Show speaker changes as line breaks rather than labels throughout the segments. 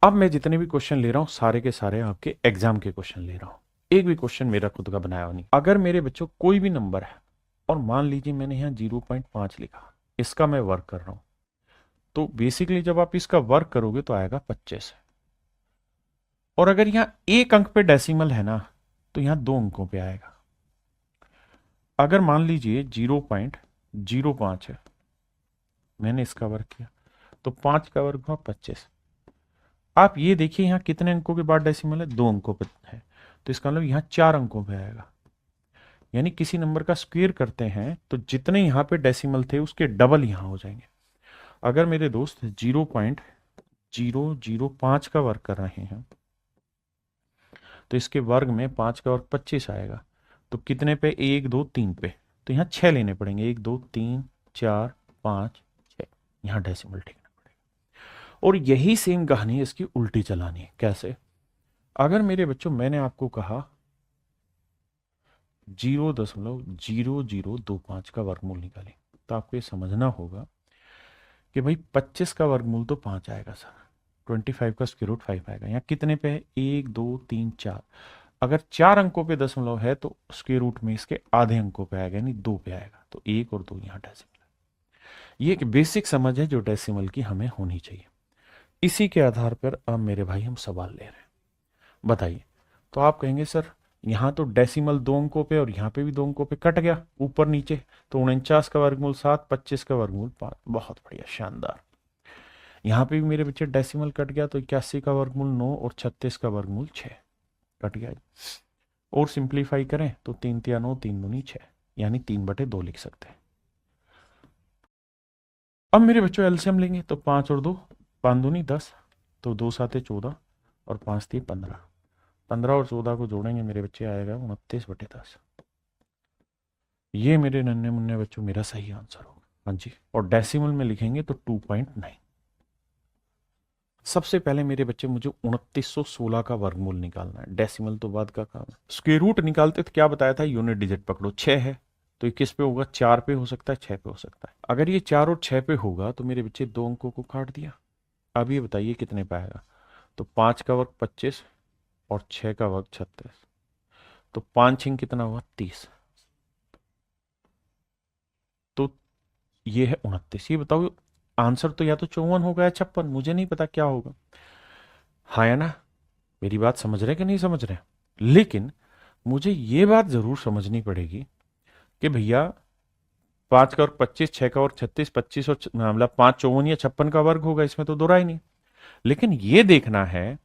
अब मैं जितने भी क्वेश्चन ले रहा हूं सारे के सारे आपके एग्जाम के क्वेश्चन ले रहा हूं, एक भी क्वेश्चन मेरा खुद का बनाया हुआ नहीं। अगर मेरे बच्चों कोई भी नंबर है और मान लीजिए मैंने यहाँ 0.5 लिखा, इसका मैं वर्क कर रहा हूं, तो बेसिकली जब आप इसका वर्क करोगे तो आएगा 25। और अगर यहाँ एक अंक पे डेसिमल है ना, तो यहाँ 2 अंकों पे आएगा। अगर मान लीजिए 0.05 है, मैंने इसका वर्क किया, तो 5 का वर्ग हुआ 25। आप ये देखिए यहाँ कितने अंकों के बाद डेसिमल है, 2 अंकों पे है, तो इसका मतलब यहाँ 4 अंकों पे आएगा। यानी किसी नंबर का स्क्वायर करते हैं तो जितने यहाँ पे डेसिमल थे उसके डबल यहाँ हो जाएंगे। अगर मेरे दोस्त 0.005 का वर्ग कर रहे हैं तो इसके वर्ग में 5 का वर्ग 25 आएगा। तो कितने पे, 1 2 3 पे, तो यहाँ 6 लेने पड़ेंगे, 1 2 3 4 5 6, यहाँ डेसिमल ठीक। और यही सेम कहानी इसकी उल्टी चलानी है। कैसे? अगर मेरे बच्चों मैंने आपको कहा 0.0025 का वर्गमूल निकालें, तो आपको ये समझना होगा कि भाई 25 का वर्गमूल तो 5 आएगा सर, 25 का स्क्वायर रूट 5 आएगा। यहाँ कितने पे है, 1 2 3 4। अगर 4 अंकों पे दशमलव है तो स्क्वायर रूट में इसके आधे अंकों पे आएगा, यानी 2 पे आएगा। तो 1 और 2 यहाँ डेसिमल है। ये एक बेसिक समझ है जो डेसिमल की हमें होनी चाहिए। इसी के आधार पर अब मेरे भाई हम सवाल ले रहे हैं। बताइए। तो आप कहेंगे सर यहाँ तो डेसिमल 2 अंकों पे और यहाँ पे भी 2 अंकों पे कट गया ऊपर नीचे, तो 49 का वर्गमूल 7, 25 का वर्गमूल 5। बहुत बढ़िया, शानदार। यहाँ पे भी मेरे बच्चे डेसिमल कट गया, तो 81 का वर्गमूल 9 और 36 का वर्गमूल 6 कट गया। और सिंप्लीफाई करें तो 3 तिया 9, 3 दूनी 6, यानी 3/2 लिख सकते हैं। अब मेरे बच्चों एलसीएम लेंगे तो 5 और 2, 5 दूनी 10, तो 2 7 14 और 5 3 15। 15 और 14 को जोड़ेंगे मेरे बच्चे, आएगा 29/10। ये मेरे नन्हे मुन्ने बच्चों मेरा सही आंसर होगा। हाँ जी। और डेसिमल में लिखेंगे तो 2.9। सबसे पहले मेरे बच्चे मुझे 2916 का वर्गमूल निकालना है। डेसिमल तो बाद का काम है। स्क्वायर रूट निकालते तो क्या बताया था, यूनिट डिजिट पकड़ो। 6 है तो ये किस पे होगा, 4 पे हो सकता है, 6 पे हो सकता है। अगर ये 4 और 6 पे होगा तो मेरे बच्चे 2 अंकों को काट दिया। अब ये बताइए कितने पे आएगा। तो 5 का वर्ग 25 और 6 का वर्ग 36, तो 5 छिंग कितना हुआ, 30। तो ये है 29। ये बताओ आंसर तो या तो 54 होगा या 56, मुझे नहीं पता क्या होगा। हाँ या ना? मेरी बात समझ रहे कि नहीं समझ रहे? लेकिन मुझे ये बात जरूर समझनी पड़ेगी कि भैया 5 का वर्ग 25, 6 का वर्ग 36, 25 और मतलब 5 54 या 56 का वर्ग होगा, इसमें तो दो राय नहीं। लेकिन ये देखना है,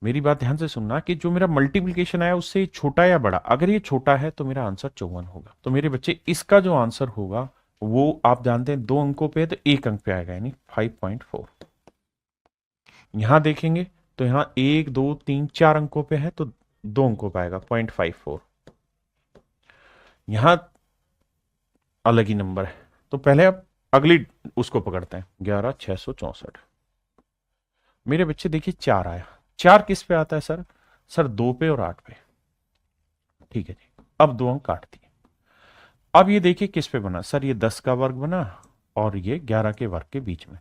मेरी बात ध्यान से सुनना, कि जो मेरा मल्टीप्लीकेशन आया उससे छोटा या बड़ा। अगर ये छोटा है तो मेरा आंसर 54 होगा। तो मेरे बच्चे इसका जो आंसर होगा वो आप जानते हैं 2 अंकों पे है तो 1 अंक पे आएगा, यानी 5.4। यहां देखेंगे तो यहां 1 2 3 4 अंकों पे है तो 2 अंकों पे आएगा 0.54। यहां अलग ही नंबर है, तो पहले आप अगली उसको पकड़ते हैं, 11,664। मेरे बच्चे देखिए 4 आया। 4 किस पे आता है सर? सर 2 पे और 8 पे। ठीक है जी, अब 2 अंक काट दिए। अब ये देखिए किस पे बना, सर ये 10 का वर्ग बना और ये 11 के वर्ग के बीच में,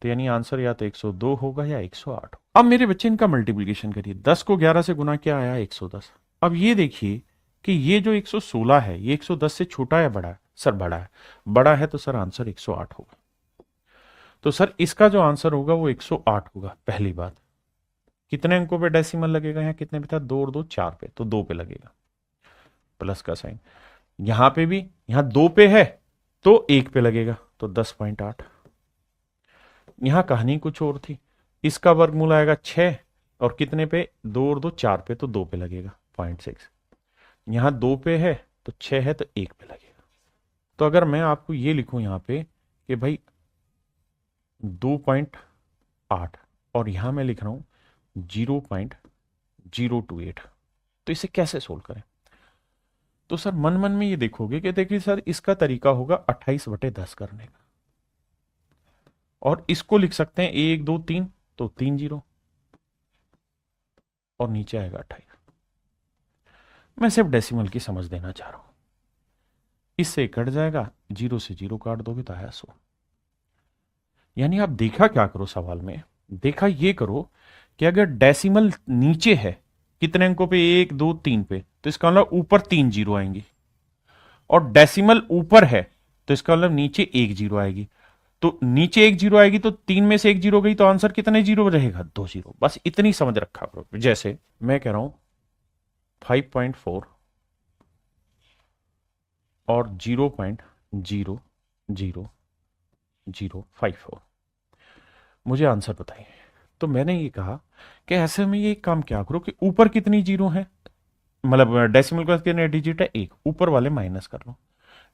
तो यानी आंसर या तो 102 होगा या 108। अब मेरे बच्चे इनका मल्टीप्लीकेशन करिए, 10 को 11 से गुना किया, आया 110। अब ये देखिए कि ये जो 116 है ये 110 से छोटा या बड़ा है? सर बड़ा है। बड़ा है तो सर आंसर 108 होगा। तो सर इसका जो आंसर होगा वो 108 होगा। पहली बात, कितने अंकों पे डेसिमल लगेगा, यहाँ कितने पे था, 2 और 2 4 पे, तो 2 पे लगेगा, प्लस का साइन। यहां पे भी, यहां 2 पे है तो 1 पे लगेगा, तो 10.8। यहां कहानी कुछ और थी, इसका वर्गमूल आएगा 6 और कितने पे, 2 और 2 4 पे, तो 2 पे लगेगा 0.6। यहां 2 पे है तो 6 है तो 1 पे लगेगा। तो अगर मैं आपको ये लिखूं यहां पे कि भाई 2.8 और यहां मैं लिख रहा हूं 0.028, तो इसे कैसे सोल्व करें? तो सर मन मन में ये देखोगे कि देखिए सर इसका तरीका होगा 28/10 करने का, और इसको लिख सकते हैं 1 2 3, तो 3 जीरो और नीचे आएगा 28। मैं सिर्फ डेसिमल की समझ देना चाह रहा हूं। इससे कट जाएगा, 0 से 0 काट दोगे तो आया 100। यानी आप देखा क्या करो सवाल में, देखा ये करो कि अगर डेसिमल नीचे है कितने अंकों पे, 1 2 3 पे, तो इसका मतलब ऊपर 3 जीरो आएंगी, और डेसिमल ऊपर है तो इसका मतलब नीचे 1 जीरो आएगी। तो नीचे 1 जीरो आएगी तो 3 में से 1 जीरो गई तो आंसर कितने जीरो रहेगा, 2 जीरो। बस इतनी समझ रखा करो। जैसे मैं कह रहा हूं 5.4 और 0.00054, मुझे आंसर बताइए। तो मैंने ये कहा कि ऐसे में ये काम क्या करो कि ऊपर कितनी जीरो है, मतलब डेसिमल का कितने डिजिट है, 1, ऊपर वाले माइनस कर लो।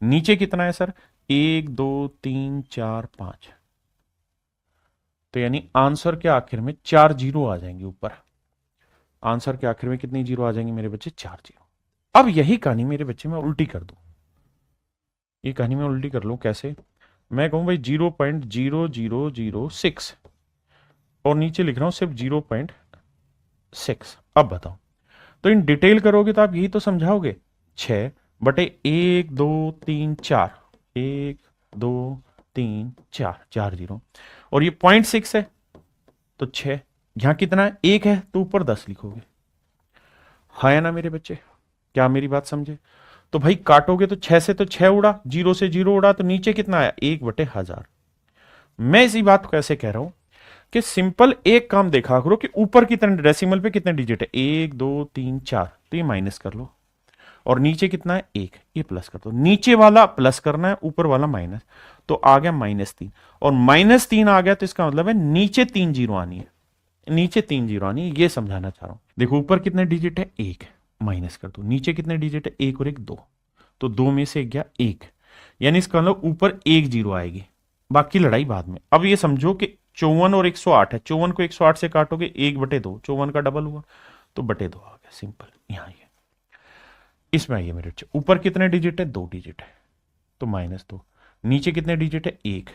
नीचे कितना है सर, 1 2 3 4 5, तो यानी आंसर के आखिर में 4 जीरो आ जाएंगे ऊपर। आंसर के आखिर में कितनी जीरो आ जाएंगे मेरे बच्चे, 4 जीरो। अब यही कहानी मेरे बच्चे में उल्टी कर दूं, ये कहानी में उल्टी कर लूं कैसे, मैं कहूं भाई 0.0006 और नीचे लिख रहा हूं सिर्फ 0.6। अब बताओ, तो इन डिटेल करोगे तो आप यही तो समझाओगे, 6/1 2 3 4, 1 2 3 4, 4 जीरो, और ये 0.6 है तो 6, यहां कितना है, 1 है तो ऊपर 10 लिखोगे। है ना मेरे बच्चे, क्या मेरी बात समझे। तो भाई काटोगे तो 6 से तो 6 उड़ा, 0 से 0 उड़ा, तो नीचे कितना आया, 1/1000। मैं इसी बात को कैसे कह रहा हूं कि सिंपल एक काम देखा करो कि ऊपर कितने डेसिमल पे कितने डिजिट है, 1 2 3 4, तो ये माइनस कर लो, और नीचे कितना है, 1, ये प्लस कर दो। नीचे वाला प्लस करना है, ऊपर वाला माइनस, तो आ गया -3, और -3 आ गया तो इसका मतलब है नीचे 3 जीरो आनी है, नीचे 3 जीरो आनी है, ये समझाना चाह रहा हूं। देखो ऊपर कितने डिजिट है, 1, माइनस कर दो। नीचे कितने डिजिट है, 1 और 1 2, तो 2 में से गया 1, यानी इसका मतलब ऊपर 1 जीरो आएगी, बाकी लड़ाई बाद में। अब ये समझो कि 54 और 108 है, 54 को 108 से काटोगे 1/2, 54 का डबल हुआ तो /2 आ गया, सिंपल। यहां ये इसमें आइए मेरे बच्चे, ऊपर कितने डिजिट है, 2 डिजिट है तो -2, नीचे कितने डिजिट है, 1,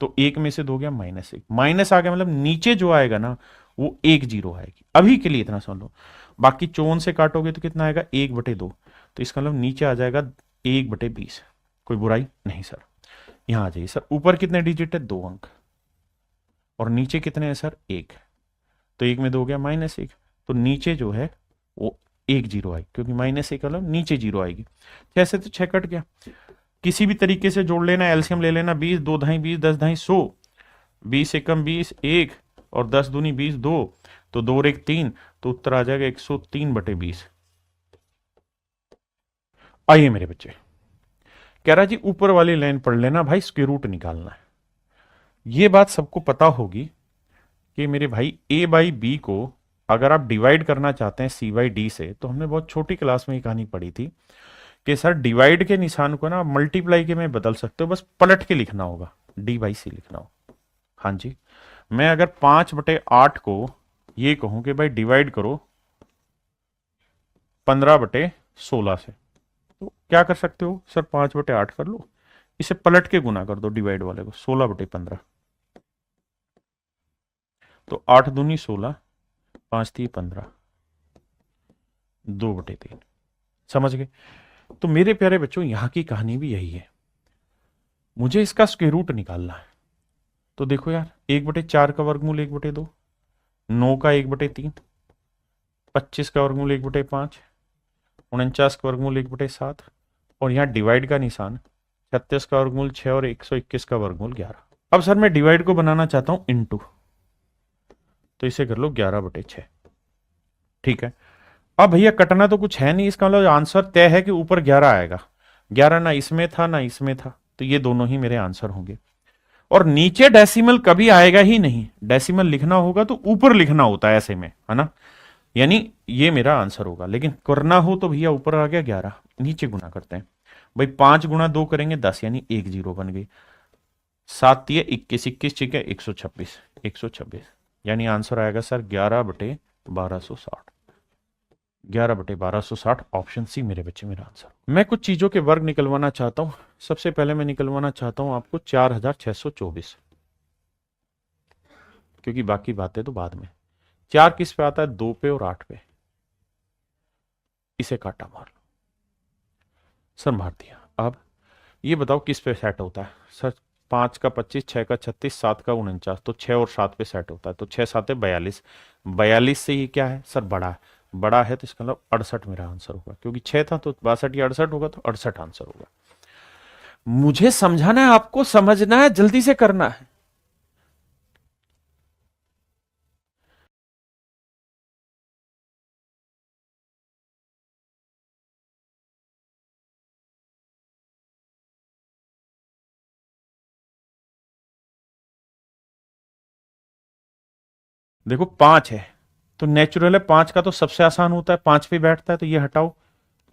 तो 1 में से 2 गया -1, माइनस आ गया, मतलब नीचे जो आएगा ना वो 1 जीरो आएगी। अभी के लिए इतना समझ लो, बाकी 54 से काटोगे तो कितना आएगा, 1/2, तो इसका मतलब नीचे आ जाएगा 1/20। कोई बुराई नहीं सर। यहां आ जाइए सर, ऊपर कितने डिजिट है, 2 अंक, और नीचे कितने हैं सर, 1, तो 1 में 2 गया -1, तो नीचे जो है वो 1 जीरो आएगी, क्योंकि -1 मतलब नीचे जीरो आएगी। जैसे तो 6 कट गया, किसी भी तरीके से जोड़ लेना, एलसीएम ले लेना, 20 2 ढाई 20, 10 ढाई 100, 20 एकम 20 1, और 10 दूनी 20 2, तो 2 और 1 3, तो उत्तर आ जाएगा 103/20। आइए मेरे बच्चे, कह रहा जी ऊपर वाली लाइन पढ़ लेना भाई, स्क्वायर रूट निकालना है। ये बात सबको पता होगी कि मेरे भाई a/b को अगर आप डिवाइड करना चाहते हैं c/d से, तो हमने बहुत छोटी क्लास में ये कहानी पढ़ी थी कि सर डिवाइड के निशान को ना मल्टीप्लाई के में बदल सकते हो, बस पलट के लिखना होगा, d/c लिखना होगा। हाँ जी, मैं अगर 5/8 को ये कहूं कि भाई डिवाइड करो 15/16 से, तो क्या कर सकते हो सर, 5/8 कर लो, इसे पलट के गुना कर दो डिवाइड वाले को, 16/15, तो 8 दूनी 16, 5 3 15, 2/3। समझ गए। तो मेरे प्यारे बच्चों यहां की कहानी भी यही है, मुझे इसका स्क्वायर रूट निकालना है। तो देखो यार, 1/4 का वर्गमूल 1/2, 9 का 1/3, 25 का वर्गमूल 1/5, 49 का वर्गमूल 1/7, और यहाँ डिवाइड का निशान, 36 का वर्गमूल 6 और 121 का वर्गमूल 11। अब सर मैं डिवाइड को बनाना चाहता हूं इनटू, तो इसे कर लो 11/6। ठीक है, अब भैया कटना तो कुछ है नहीं, इसका मतलब आंसर तय है कि ऊपर 11 आएगा। 11 ना इसमें था ना इसमें था, तो ये दोनों ही मेरे आंसर होंगे। और नीचे डेसिमल कभी आएगा ही नहीं, डेसिमल लिखना होगा तो ऊपर लिखना होता है ऐसे में, है ना, यानी ये मेरा आंसर होगा। लेकिन करना हो तो भैया ऊपर आ गया 11, नीचे गुना करते हैं भाई, 5 गुणा 2 करेंगे 10, यानी 1 जीरो बन गई, 7 दिए 21, 21 ठीक है 126, 126, यानी आंसर आएगा सर 11/1260, 11/1260, ऑप्शन सी मेरे बच्चे मेरा आंसर। मैं कुछ चीजों के वर्ग निकलवाना चाहता हूं। सबसे पहले मैं निकलवाना चाहता हूं आपको 4624, क्योंकि बाकी बातें तो बाद में। 4 किस पे आता है, 2 पे और 8 पे, इसे काटा मार लो सर, मार दिया। अब ये बताओ किस पे सेट होता है सर, 5 का 25, 6 का 36, 7 का 49, तो 6 और 7 पे सेट होता है, तो 6 7 42। 42 से ये क्या है सर, बड़ा है। बड़ा है तो इसका मतलब 68 मेरा आंसर होगा, क्योंकि 6 था तो 62 या 68 होगा, तो 68 आंसर होगा। मुझे समझाना है, आपको समझना है, जल्दी से करना है। देखो 5 है तो नेचुरल है, 5 का तो सबसे आसान होता है, 5 पे बैठता है, तो ये हटाओ।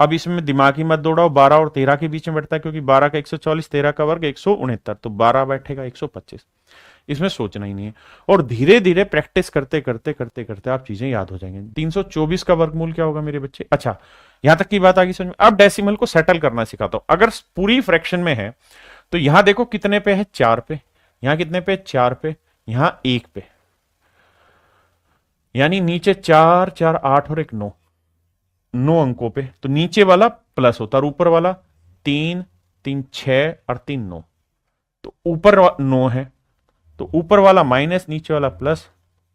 अब इसमें दिमागी मत दौड़ाओ, 12 और 13 के बीच में बैठता है, क्योंकि 12 का 144, 13 का वर्ग 169, तो 12 बैठेगा 125। इसमें सोचना ही नहीं है, और धीरे धीरे प्रैक्टिस करते करते करते करते आप चीजें याद हो जाएंगे। 324 का वर्गमूल क्या होगा मेरे बच्चे? अच्छा, यहां तक की बात आ गई समझ में। अब डेसिमल को सेटल करना सिखाता हूं। अगर पूरी फ्रैक्शन में है तो यहां देखो कितने पे है, 4 पे। यहां कितने पे, 4 पे। यहां 1 पे, यानी नीचे 4 4 8 और एक 9, 9 अंकों पे, तो नीचे वाला प्लस होता है और ऊपर वाला 3 3 6 और 3 9, तो ऊपर 9 है तो ऊपर वाला माइनस, नीचे वाला प्लस,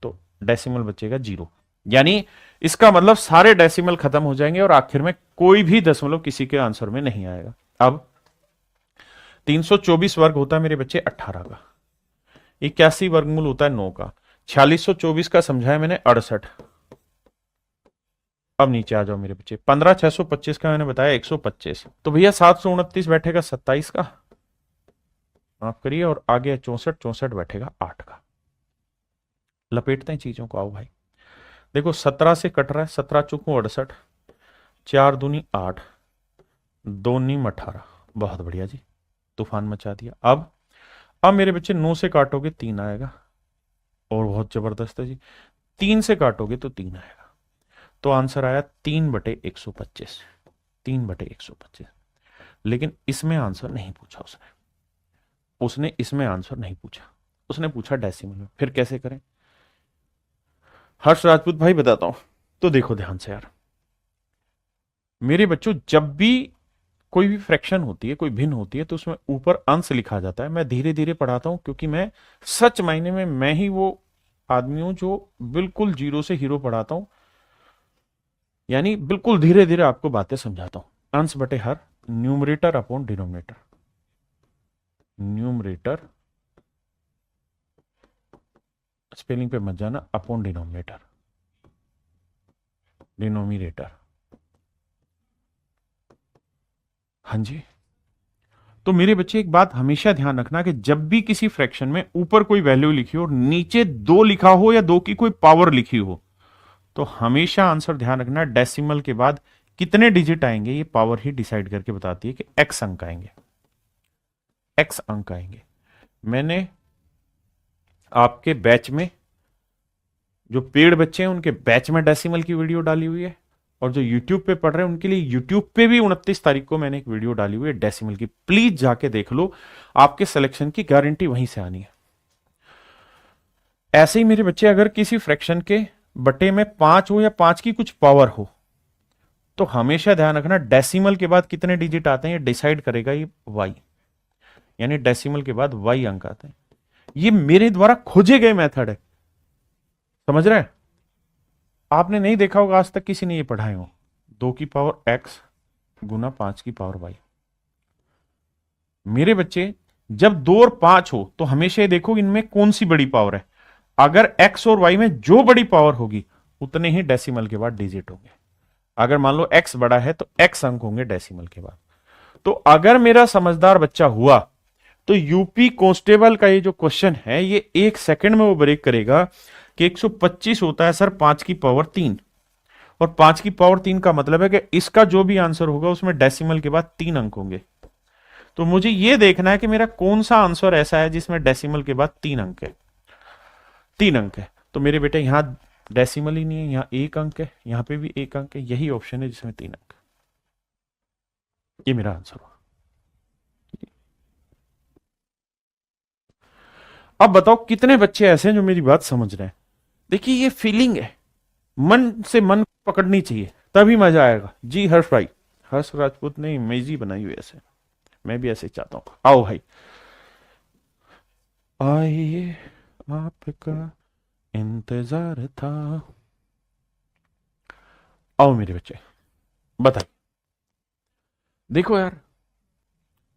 तो डेसिमल बचेगा 0। यानी इसका मतलब सारे डेसिमल खत्म हो जाएंगे और आखिर में कोई भी दशमलव किसी के आंसर में नहीं आएगा। अब 324 वर्ग होता है मेरे बच्चे 18 का, 81 वर्गमूल होता है 9 का, 4624 का समझाया मैंने 68। अब नीचे आ जाओ मेरे बच्चे, 15625 का मैंने बताया 125, तो भैया 729 बैठेगा 27 का, माफ करिए, और आगे 64 64 बैठेगा 8 का। लपेटते हैं चीजों को, आओ भाई। देखो 17 से कट रहा है, 17 चुकू 68, 4 दूनी 8, 2 नीम 18, बहुत बढ़िया जी, तूफान मचा दिया। अब मेरे बच्चे 9 से काटोगे 3 आएगा, और बहुत जबरदस्त है जी। 3 से काटोगे तो 3 आएगा, तो आंसर आया 3/125, 3/125। लेकिन इसमें आंसर नहीं पूछा उसने इसमें आंसर नहीं पूछा, उसने पूछा डेसिमल में। फिर कैसे करें हर्ष राजपूत भाई, बताता हूं। तो देखो ध्यान से यार मेरे बच्चों, जब भी कोई भी फ्रैक्शन होती है, कोई भिन्न होती है, तो उसमें ऊपर अंश लिखा जाता है। मैं धीरे धीरे पढ़ाता हूं, क्योंकि मैं सच मायने में मैं ही वो आदमी हूं जो बिल्कुल जीरो से हीरो पढ़ाता हूं, यानी बिल्कुल धीरे धीरे आपको बातें समझाता हूं। अंश बटे हर, numerator upon denominator, numerator spelling पे मत जाना, अपॉन डिनोमिनेटर, डिनोमिनेटर। हाँ जी, तो मेरे बच्चे एक बात हमेशा ध्यान रखना कि जब भी किसी फ्रैक्शन में ऊपर कोई वैल्यू लिखी हो और नीचे 2 लिखा हो या 2 की कोई पावर लिखी हो, तो हमेशा आंसर ध्यान रखना डेसिमल के बाद कितने डिजिट आएंगे, ये पावर ही डिसाइड करके बताती है कि एक्स अंक आएंगे, एक्स अंक आएंगे। मैंने आपके बैच में, जो पेड बच्चे हैं उनके बैच में डेसिमल की वीडियो डाली हुई है, और जो यूट्यूब पे पढ़ रहे हैं उनके लिए यूट्यूब पे भी 29 तारीख को मैंने एक वीडियो डाली हुई है डेसिमल की, प्लीज जाके देख लो, आपके सिलेक्शन की गारंटी वहीं से आनी है। ऐसे ही मेरे बच्चे, अगर किसी फ्रैक्शन के बटे में 5 हो या 5 की कुछ पावर हो, तो हमेशा ध्यान रखना डेसिमल के बाद कितने डिजिट आते हैं ये डिसाइड करेगा ये वाई, यानी डेसिमल के बाद वाई अंक आते हैं। ये मेरे द्वारा खोजे गए मेथड है, समझ रहे हैं? आपने नहीं देखा होगा आज तक किसी ने ये पढ़ाए हो। 2 की पावर एक्स गुना 5 की पावर वाई। मेरे बच्चे, जब 2 और 5 हो तो हमेशा ये देखो इनमें कौन सी बड़ी पावर है। अगर एक्स और वाई में जो बड़ी पावर होगी उतने ही डेसिमल के बाद डिजिट होंगे। अगर मान लो एक्स बड़ा है तो एक्स अंक होंगे डेसिमल के बाद। तो अगर मेरा समझदार बच्चा हुआ तो यूपी कांस्टेबल का ये जो क्वेश्चन है ये 1 सेकंड में वो ब्रेक करेगा कि 125 होता है सर 5 की पावर 3, और 5 की पावर 3 का मतलब है कि इसका जो भी आंसर होगा उसमें डेसिमल के बाद 3 अंक होंगे। तो मुझे यह देखना है कि मेरा कौन सा आंसर ऐसा है जिसमें डेसिमल के बाद 3 अंक है, 3 अंक है। तो मेरे बेटे यहां डेसिमल ही नहीं है, यहां 1 अंक है, यहां पे भी 1 अंक है, यही ऑप्शन है जिसमें 3 अंक। ये मेरा आंसर हुआ। अब बताओ कितने बच्चे ऐसे हैं जो मेरी बात समझ रहे हैं? देखिए ये फीलिंग है, मन से मन पकड़नी चाहिए तभी मजा आएगा। जी हर्ष भाई, हर्ष राजपूत ने इमेज ही बनाई हुई ऐसे, मैं भी ऐसे ही चाहता हूं। आओ भाई, आइए आपका इंतजार था। आओ मेरे बच्चे, बताइए। देखो यार,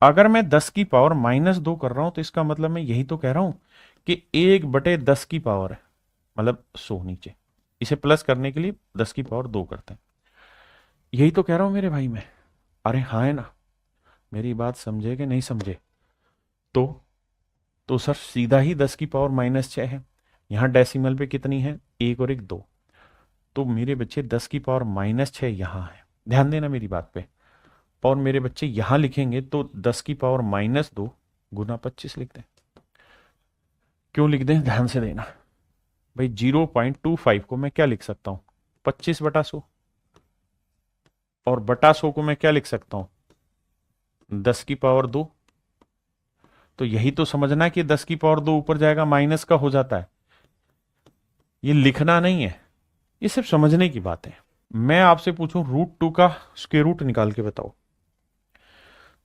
अगर मैं 10 की पावर -2 कर रहा हूं तो इसका मतलब मैं यही तो कह रहा हूं कि 1/10 की पावर है, मतलब 100 नीचे। इसे प्लस करने के लिए 10 की पावर 2 करते हैं। यही तो कह रहा हूं मेरे भाई मैं। अरे हाँ है ना? मेरी बात समझे कि नहीं समझे? तो तो सर सीधा ही 10 की पावर -6 है। यहां डेसिमल पे कितनी है? एक और एक दो। तो मेरे बच्चे 10 की पावर -6 यहां है। ध्यान देना मेरी बात पे। और मेरे बच्चे यहां लिखेंगे तो 10 की पावर -2 गुना 25 लिख दें। क्यों लिख दें? ध्यान से देना भाई। 0.25 को मैं क्या लिख सकता हूं? 25/100। और बटा 100 को मैं क्या लिख सकता हूं? 10 की पावर 2। तो यही तो समझना है कि 10 की पावर 2 ऊपर जाएगा माइनस का हो जाता है। ये लिखना नहीं है, ये सिर्फ समझने की बात है। मैं आपसे पूछूं √2 का स्क्वायर रूट निकाल के बताओ,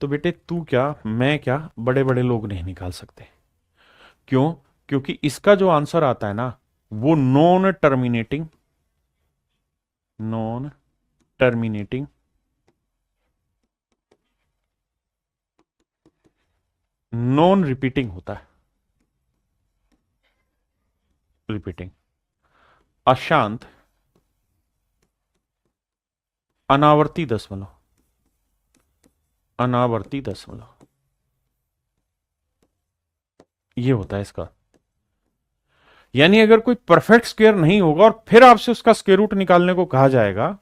तो बेटे तू क्या मैं क्या बड़े बड़े लोग नहीं निकाल सकते। क्यों? क्योंकि इसका जो आंसर आता है ना, वो नॉन टर्मिनेटिंग नॉन रिपीटिंग होता है। रिपीटिंग, अशांत, अनावर्ती दशमलव, अनावर्ती दशमलव, ये होता है इसका। यानी अगर कोई परफेक्ट स्क्वायर नहीं होगा और फिर आपसे उसका स्क्वायर रूट निकालने को कहा जाएगा,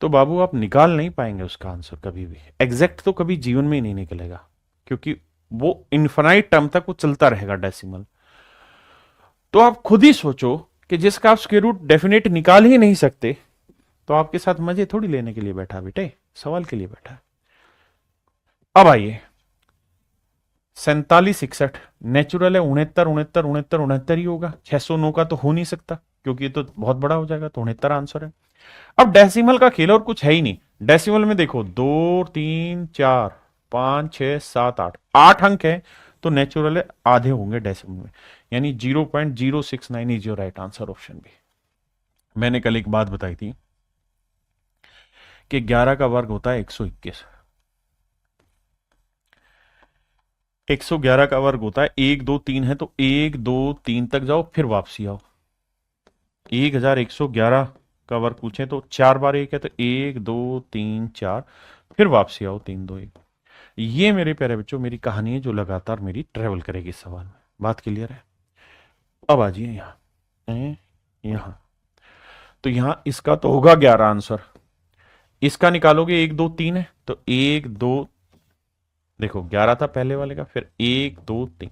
तो बाबू आप निकाल नहीं पाएंगे उसका आंसर कभी भी। एग्जैक्ट तो कभी जीवन में ही नहीं निकलेगा, क्योंकि वो इन्फिनाइट टर्म तक वो चलता रहेगा डेसिमल। तो आप खुद ही सोचो कि जिसका आप स्क्वायर रूट डेफिनेट निकाल ही नहीं सकते, तो आपके साथ मजे थोड़ी लेने के लिए बैठा बेटे, सवाल के लिए बैठा है। अब आइए 4761 नेचुरल है। 69 ही होगा। 609 का तो हो नहीं सकता, क्योंकि ये तो बहुत बड़ा हो जाएगा। तो 69 आंसर है। अब डेसिमल का खेल और कुछ है ही नहीं। डेसिमल में देखो 2 3 4 5 6 7 8 8 अंक है, तो नेचुरल है आधे होंगे डेसिमल में, यानी 0.069 is your right answer, option B. मैंने कल एक बात बताई थी कि 11 का वर्ग होता है 121। 111 का वर्ग होता है 1 2 3 है, तो 1 2 3 तक जाओ फिर वापसी आओ। 1111 का वर्ग पूछे तो 4 बार 1 है, तो 1 2 3 4 फिर वापसी आओ 3 2 1। ये मेरे प्यारे बच्चों मेरी कहानी है जो लगातार मेरी ट्रेवल करेगी इस सवाल में। बात क्लियर है? अब आ जाइए यहां, यहां तो यहां इसका तो होगा 11 आंसर। इसका निकालोगे 1 2 3 है, तो 1 2, देखो 11 था पहले वाले का, फिर 1 2 3,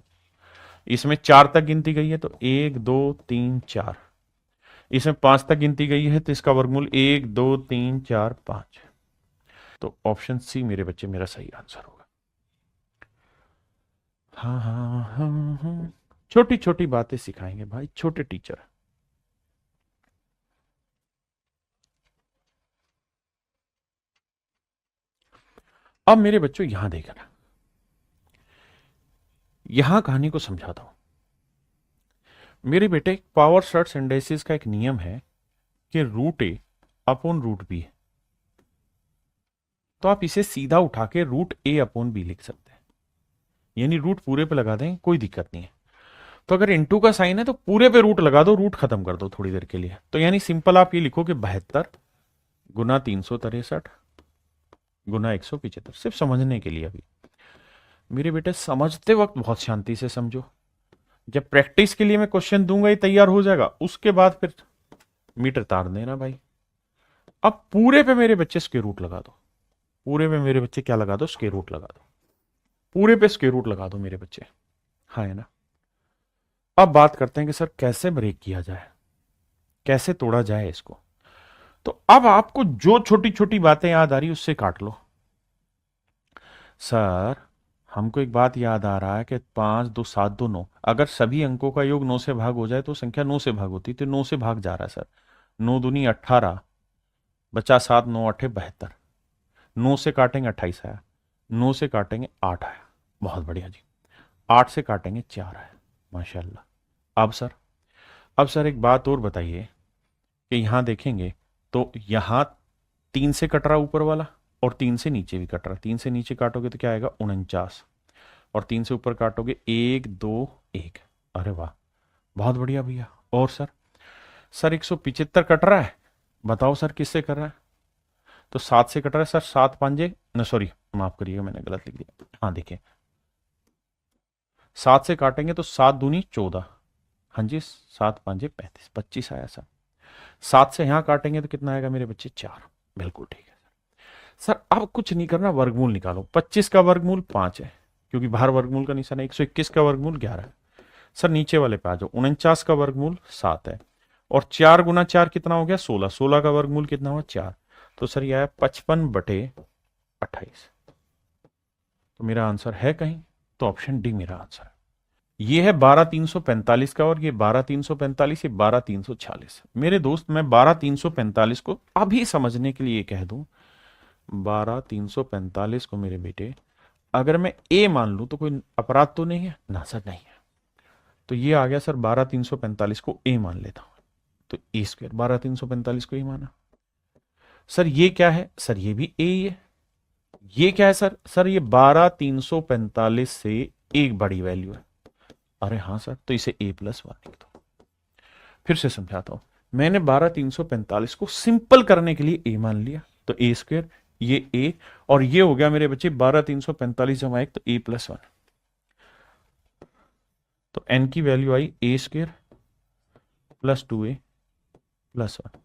इसमें 4 तक गिनती गई है, तो 1 2 3 4, इसमें 5 तक गिनती गई है, तो इसका वर्गमूल 1 2 3 4 5। तो ऑप्शन सी मेरे बच्चे मेरा सही आंसर होगा। हाँ हाँ हाँ हाँ, छोटी छोटी बातें सिखाएंगे भाई, छोटे टीचर। अब मेरे बच्चों यहां देखना, यहां कहानी को समझाता हूं। मेरे बेटे पावर शर्ट इंडेसिस का एक नियम है कि √a अपॉन √b है, तो आप इसे सीधा उठा के √a अपॉन b लिख सकते हैं। यानी रूट पूरे पे लगा दें, कोई दिक्कत नहीं है। तो अगर इंटू का साइन है तो पूरे पे रूट लगा दो, रूट खत्म कर दो थोड़ी देर के लिए। तो यानी सिंपल आप ये लिखो कि 72 गुना 363 गुना 175, सिर्फ समझने के लिए। अभी मेरे बेटे समझते वक्त बहुत शांति से समझो। जब प्रैक्टिस के लिए मैं क्वेश्चन दूंगा ये तैयार हो जाएगा, उसके बाद फिर मीटर तार देना भाई। अब पूरे पे मेरे बच्चे स्क्वायर रूट लगा दो। पूरे पे मेरे बच्चे क्या लगा दो? स्क्वायर रूट लगा दो। पूरे पे स्क्वायर रूट लगा दो मेरे बच्चे। हाँ है ना? अब बात करते हैं कि सर कैसे ब्रेक किया जाए, कैसे तोड़ा जाए इसको। तो अब आपको जो छोटी छोटी बातें याद आ रही उससे काट लो। सर हमको एक बात याद आ रहा है कि 5 2 7 2 9, अगर सभी अंकों का योग 9 से भाग हो जाए तो संख्या 9 से भाग होती, तो 9 से भाग जा रहा है सर। 9 दूनी 18, बचा 7, 9 8 72। 9 से काटेंगे 28 आया, 9 से काटेंगे 8 आया। बहुत बढ़िया जी। 8 से काटेंगे 4 आया। माशाल्लाह। अब सर एक बात और बताइए कि यहां देखेंगे तो यहां 3 से कट रहा ऊपर वाला और 3 से नीचे भी कट रहा। 3 से नीचे काटोगे तो क्या आएगा 49, और 3 से ऊपर काटोगे 1 2 1। अरे वाह, बहुत बढ़िया भैया। और सर 175 कट रहा है, बताओ सर किससे कर रहा है? तो 7 से कट रहा है सर, 7 पांजे न, सॉरी माफ करिएगा मैंने गलत लिख दिया। हाँ देखिए 7 से काटेंगे तो 7 दूनी 14, हाँ जी 7 पांजे 35, 25 आया सर। 7 से यहां काटेंगे तो कितना आएगा मेरे बच्चे 4, बिल्कुल ठीक है सर। अब कुछ नहीं करना, वर्गमूल निकालो। 25 का वर्गमूल 5 है क्योंकि बाहर वर्गमूल का निशान है। 121 का वर्गमूल 11 है। सर नीचे वाले पे आ जाओ, 49 का वर्गमूल 7 है, और 4 गुना 4 कितना हो गया 16, 16 का वर्गमूल कितना हुआ 4। तो सर यह है 55/28। तो मेरा आंसर है कहीं, तो ऑप्शन डी मेरा आंसर है। ये है 12345 का, और ये 12345, ये 12346। मेरे दोस्त मैं 12345 को अभी समझने के लिए कह दूं, 12345 को मेरे बेटे अगर मैं ए मान लूं तो कोई अपराध तो नहीं है ना सर? नहीं है। तो ये आ गया सर 12345 को ए मान लेता हूं, तो ए स्क्वायर 12345 को ए माना। सर ये क्या है सर? ये भी ए ही है। ये क्या है सर? सर ये 12345 से एक बड़ी वैल्यू है। अरे हाँ सर, तो इसे a+1 लिख दो। फिर से समझाता हूं, मैंने 12345 को सिंपल करने के लिए a मान लिया, तो ए स्क्वायर, ये a, और ये हो गया मेरे बच्चे 12345 जमा 1, तो a+1। तो n की value I a square plus 2a+1।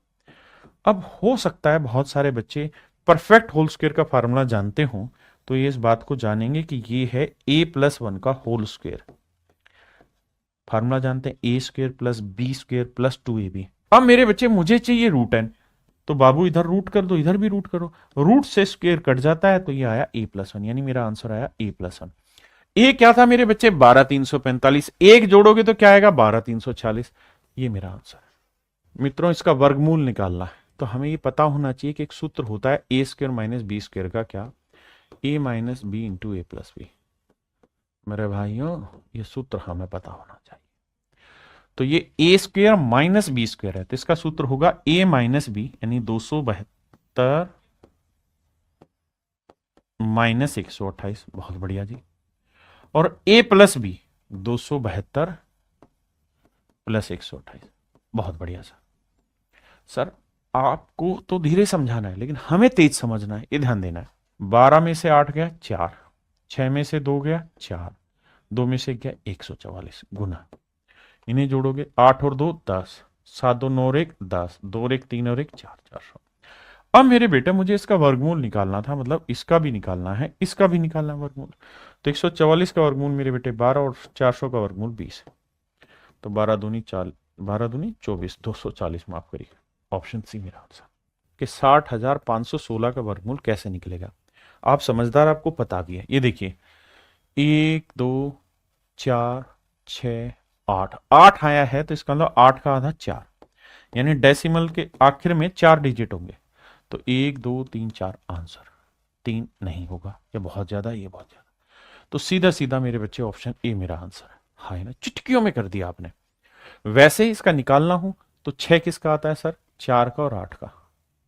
अब हो सकता है बहुत सारे बच्चे परफेक्ट होल स्क्वायर का फार्मूला जानते हो, तो ये इस बात को जानेंगे कि ये है a+1 का होल स्क्वायर। फार्मूला जानते हैं, a square plus b square plus 2ab। अब मेरे बच्चे मुझे चाहिए √n, तो बाबू इधर रूट कर दो, इधर भी रूट करो, रूट से स्क्वायर कट जाता है, तो ये आया a+1, यानी मेरा आंसर आया a+1। ए क्या था मेरे बच्चे 12345, एक जोड़ोगे तो क्या आएगा 12340, ये मेरा आंसर है। मित्रों इसका वर्गमूल निकालना है, तो हमें ये पता होना चाहिए कि एक सूत्र होता है A square minus B square का, क्या? a minus B into A plus B. मेरे भाइयों ये सूत्र हमें पता होना चाहिए। तो ये ए स्क्वायर माइनस बी स्क्वायर है, तो इसका सूत्र होगा a माइनस बी, यानी 272 माइनस 128, बहुत बढ़िया जी, और a प्लस बी 272 प्लस 128, बहुत बढ़िया सर। सर आपको तो धीरे समझाना है, लेकिन हमें तेज समझना है, ये ध्यान देना है। 12 में से 8 गया 4, 6 में से 2 गया 4, 2 में से गया 144 गुना, इन्हें जोड़ोगे 8 और 2 10, 7 2 9 और 1 10, 2 और 1 3 और 1 4, 400। अब मेरे बेटे मुझे इसका वर्गमूल निकालना था, मतलब इसका भी निकालना है, इसका भी निकालना है वर्गमूल। तो 144 का वर्गमूल मेरे बेटे 12 और 400 का वर्गमूल 20 है। तो 12 दूनी 24, 240, माफ करिए, ऑप्शन सी मेरा आंसर। कि 60,516 का वर्गमूल कैसे निकलेगा? आप समझदार, आपको पता भी है। ये देखिए 1 2 4 6 8, 8 आया है, तो इसका मतलब 8 का आधा 4, यानी डेसिमल के आखिर में 4 डिजिट होंगे। तो 1 2 3 4, आंसर 3 नहीं होगा, ये बहुत ज्यादा, ये बहुत ज्यादा। तो सीधा सीधा मेरे बच्चे ऑप्शन ए मेरा आंसर है। हाँ ना, चुटकियों में कर दिया आपने। वैसे ही इसका निकालना हो तो 6 किसका आता है सर? 4 का और 8 का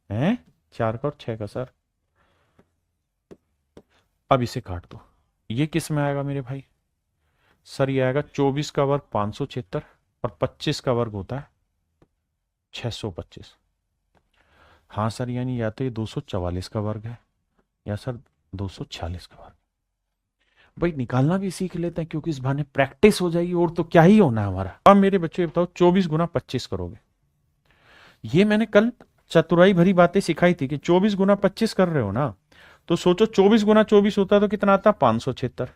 है, 4 का और 6 का सर। अब इसे काट दो, ये किस में आएगा मेरे भाई? सर ये आएगा 24 का वर्ग 576, और 25 का वर्ग होता है 625। हाँ सर, यानी या तो ये 244 का वर्ग है, या सर 246 का वर्ग। भाई निकालना भी सीख लेते हैं, क्योंकि इस बहाने प्रैक्टिस हो जाएगी, और तो क्या ही होना है हमारा। अब मेरे बच्चे बताओ 24 गुना 25 करोगे, ये मैंने कल चतुराई भरी बातें सिखाई थी कि 24 गुना 25 कर रहे हो ना, तो सोचो 24 गुना 24 होता है तो कितना आता? 576।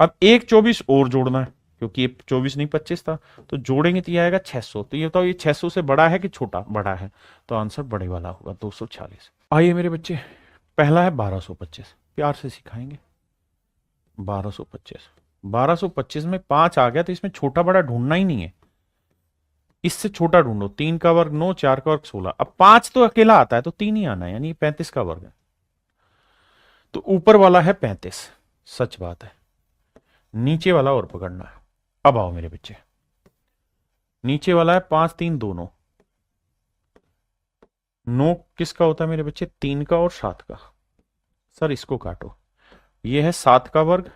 अब एक 24 और जोड़ना है, क्योंकि ये 24 नहीं 25 था, तो जोड़ेंगे तो ये आएगा 600। तो ये बताओ ये 600 से बड़ा है कि छोटा? बड़ा है, तो आंसर बड़े वाला होगा 246। आइए मेरे बच्चे, पहला है 1225, प्यार से सिखाएंगे। 1225, 1225 में 5 आ गया, तो इसमें छोटा बड़ा ढूंढना ही नहीं है, इससे छोटा ढूंढो। 3 का वर्ग 9, 4 का वर्ग 16। अब 5 तो अकेला आता है, तो 3 ही आना है, यानी 35 का वर्ग है। तो ऊपर वाला है 35, सच बात है, नीचे वाला और पकड़ना है। अब आओ मेरे बच्चे, नीचे वाला है 5 3 2 9। 9 किसका होता है मेरे बच्चे? 3 का और 7 का। सर इसको काटो, ये है 7 का वर्ग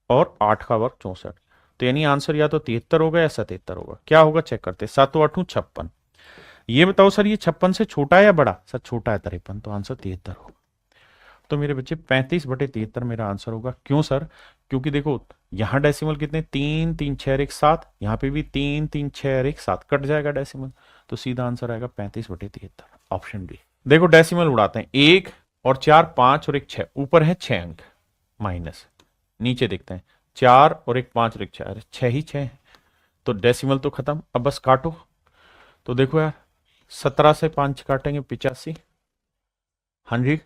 और 8 का वर्ग 64। तो यानी आंसर या तो 73 होगा या 77 होगा। क्या होगा चेक करते, 7 8 56। ये बताओ सर ये 56 से छोटा है या बड़ा? सर छोटा है 53, तो आंसर 73 होगा। तो मेरे बच्चे 35/73 मेरा आंसर होगा। क्यों सर? क्योंकि देखो यहां डेसिमल कितने, 3 3 6 और 1 7, यहां पे भी 3 3 6 और 1 7, कट जाएगा डेसिमल, तो सीधा आंसर आएगा 35/73, ऑप्शन बी। देखो डेसिमल उड़ाते हैं, 1 और 4 5 और 1 6, ऊपर है 6 अंक माइनस, नीचे देखते हैं 4 और 1 5 और 1 6, 6 ही 6 है, तो डेसिमल तो खत्म। अब बस काटो, तो देखो यार 17 से 5 काटेंगे 85, हाँ जी।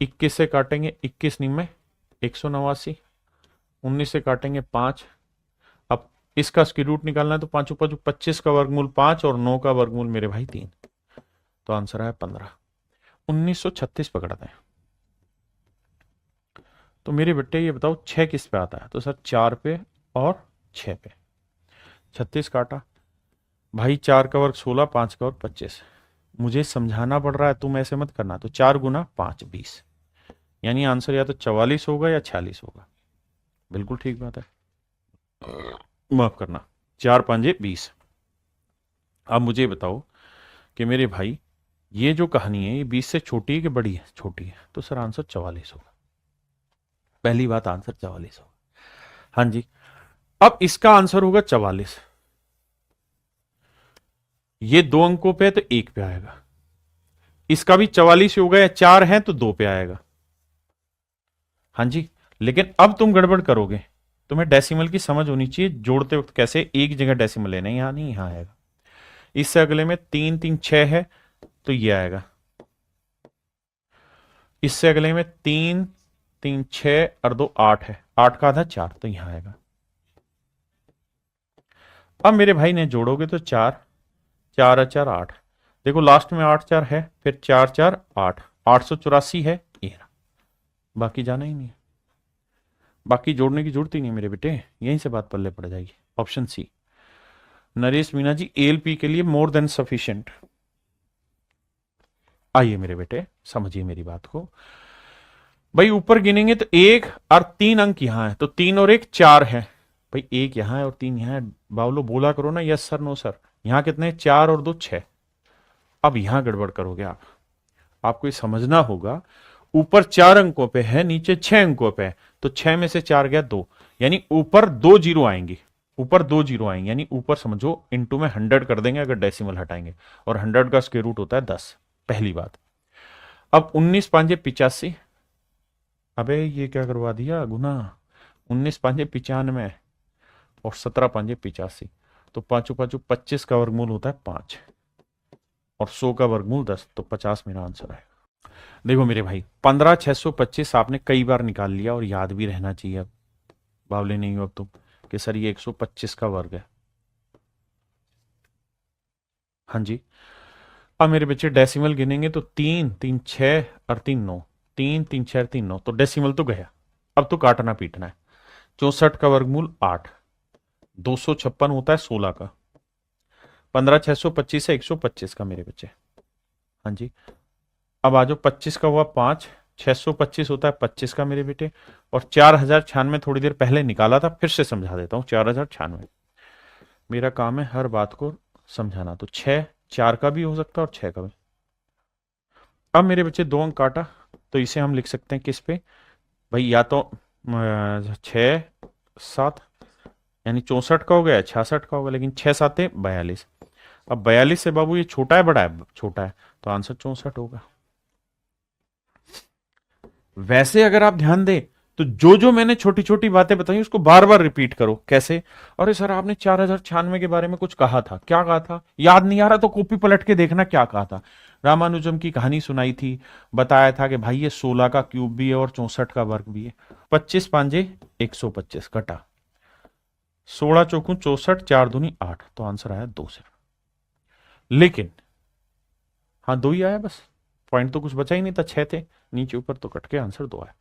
21 से काटेंगे 21 निम्न 189, 19 से काटेंगे 5। अब इसका स्क्वायर रूट निकालना है, तो 5 5 25 का वर्गमूल 5 और 9 का वर्गमूल मेरे भाई 3, तो आंसर है 15। 1936 पकड़ते हैं। तो मेरे बेटे ये बताओ 6 किस पे आता है? तो सर 4 पे और 6 पे। 36 काटा भाई, 4 का वर्ग 16, 5 का वर्ग 25। मुझे समझाना पड़ रहा है, तुम ऐसे मत करना। तो 4 गुना 5 20, यानी आंसर या तो 44 होगा या 46 होगा। बिल्कुल ठीक बात है, माफ करना, 4 5 20। अब मुझे बताओ कि मेरे भाई ये जो कहानी है ये 20 से छोटी है कि बड़ी है? छोटी है, तो सर आंसर 44 होगा। पहली बात आंसर 44 होगा, हाँ जी। अब इसका आंसर होगा 44, ये 2 अंकों पे तो 1 पे आएगा, इसका भी 44 होगा, या 4 है तो 2 पे आएगा, हाँ जी। लेकिन अब तुम गड़बड़ करोगे, तुम्हें डेसिमल की समझ होनी चाहिए, जोड़ते वक्त कैसे एक जगह डेसिमल लेना है, यहां नहीं यहां आएगा। इससे अगले में 3 3 6 है तो ये आएगा, इससे अगले में 3 3 6 और 2 8 है, 8 का आधा 4, तो यहां आएगा। अब मेरे भाई ने जोड़ोगे तो 4 4 4 8, देखो लास्ट में 8 4 है, फिर 4 4 8, 884 है ये, बाकी जाना ही नहीं है, बाकी जोड़ने की जरूरत ही नहीं मेरे बेटे, यहीं से बात पल्ले पड़ जाएगी। Option C, Naresh Meena ji ALP के लिए मोर देन सफिशिएंट। आइए मेरे बेटे समझिए मेरी बात को, भाई ऊपर गिनेंगे तो 1 और 3 अंक यहां है, तो 3 और 1 4 है, भाई 1 यहां है और 3 यहां है। बावलो बोला करो ना यस सर नो सर। यहां कितने, 4 और 2 6। अब यहां गड़बड़ करोगे आप, आपको ये समझना होगा, ऊपर 4 अंकों पे है, नीचे 6 अंकों पे है, तो 6 में से 4 गया 2, यानी ऊपर 2 जीरो आएंगे, ऊपर 2 जीरो आएंगे, यानी ऊपर समझो इंटू में 100 कर देंगे अगर डेसिमल हटाएंगे, और 100 का स्क्वायर रूट होता है 10, पहली बात। अब 19 5 85, अबे ये क्या करवा दिया गुना, 19 5 95 और 17 5 85, तो पांचों पांचों 25 का वर्गमूल होता है 5 और 100 का वर्गमूल 10, तो 50 मेरा आंसर है। देखो मेरे भाई 15 625 आपने कई बार निकाल लिया और याद भी रहना चाहिए, अब बावले नहीं हो अब तुम कि सर ये 125 का वर्ग है, हाँ जी। अब मेरे बच्चे डेसिमल गिनेंगे तो 3 3 6 और 3 9, 3 3 6 और 3 9, तो डेसिमल तो गया, अब तो काटना पीटना है। 64 का वर्गमूल 8, 256 होता है 16 का, 15 625 है 125 का मेरे बच्चे, हाँ जी। अब आ जाओ 25 का हुआ 5, 625 होता है 25 का मेरे बेटे, और 4096 थोड़ी देर पहले निकाला था, फिर से समझा देता हूं। 4096 मेरा काम है हर बात को समझाना, तो 6 4 का भी हो सकता है और 6 का भी। अब मेरे बच्चे 2 अंक काटा, तो इसे हम लिख सकते हैं किस पे भाई, या तो 6 7, यानी 64 का हो गया 66 का होगा, लेकिन 6 7 है 42। अब 42 से बाबू ये छोटा है बड़ा है? छोटा है, तो आंसर 64 होगा। वैसे अगर आप ध्यान दें तो जो जो मैंने छोटी छोटी बातें बताई उसको बार बार रिपीट करो। कैसे? अरे सर आपने 4096 के बारे में कुछ कहा था, क्या कहा था याद नहीं आ रहा, तो कॉपी पलट के देखना क्या कहा था। रामानुजम की कहानी सुनाई थी, बताया था कि भाई ये 16 का क्यूब भी है और 64 का वर्ग भी है। 25 पांजे 125 घटा 16 चौकू 64, 4 दूनी 8, तो आंसर आया 2 से। लेकिन हाँ 2 ही आया बस, पॉइंट तो कुछ बचा ही नहीं था, 6 थे नीचे ऊपर, तो कट के आंसर 2 आया।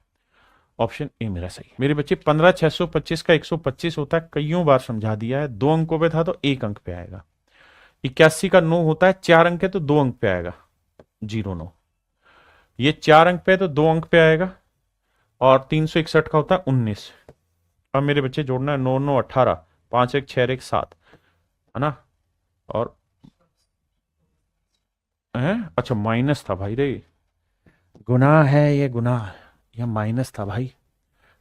ऑप्शन ए मेरा सही है। मेरे बच्चे 15,625 का 125 होता है, कईयों बार समझा दिया है। 2 अंकों पे था तो 1 अंक पे आएगा। 81 का 9 होता है, 4 अंक है तो 2 अंक पे आएगा, 09। ये 4 अंक पे तो 2 अंक पे आएगा। और 361 का होता है 19। अब मेरे बच्चे जोड़ना है 9 9 18, 5 1 6 1 7, है ना। और है अच्छा माइनस था भाई रे, गुनाह है ये, गुनाह, यह माइनस था भाई।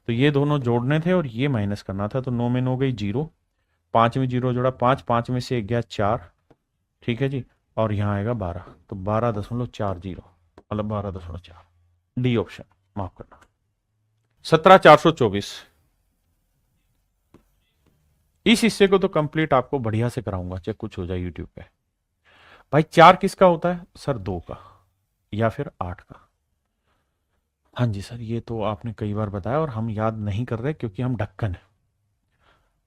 तो ये दोनों जोड़ने थे और ये माइनस करना था। तो 9 में 9 गई 0, 5 में 0 जोड़ा 5, 5 में से 1 गया 4, ठीक है जी। और यहाँ आएगा 12, तो 12.40, मतलब 12.4। डी ऑप्शन, माफ करना। 17,424। इस हिस्से को तो कंप्लीट आपको बढ़िया से कराऊंगा, चाहे कुछ हो जाए यूट्यूब पे। भाई 4 किसका होता है सर? 2 का या फिर 8 का। हाँ जी सर, ये तो आपने कई बार बताया और हम याद नहीं कर रहे क्योंकि हम ढक्कन है,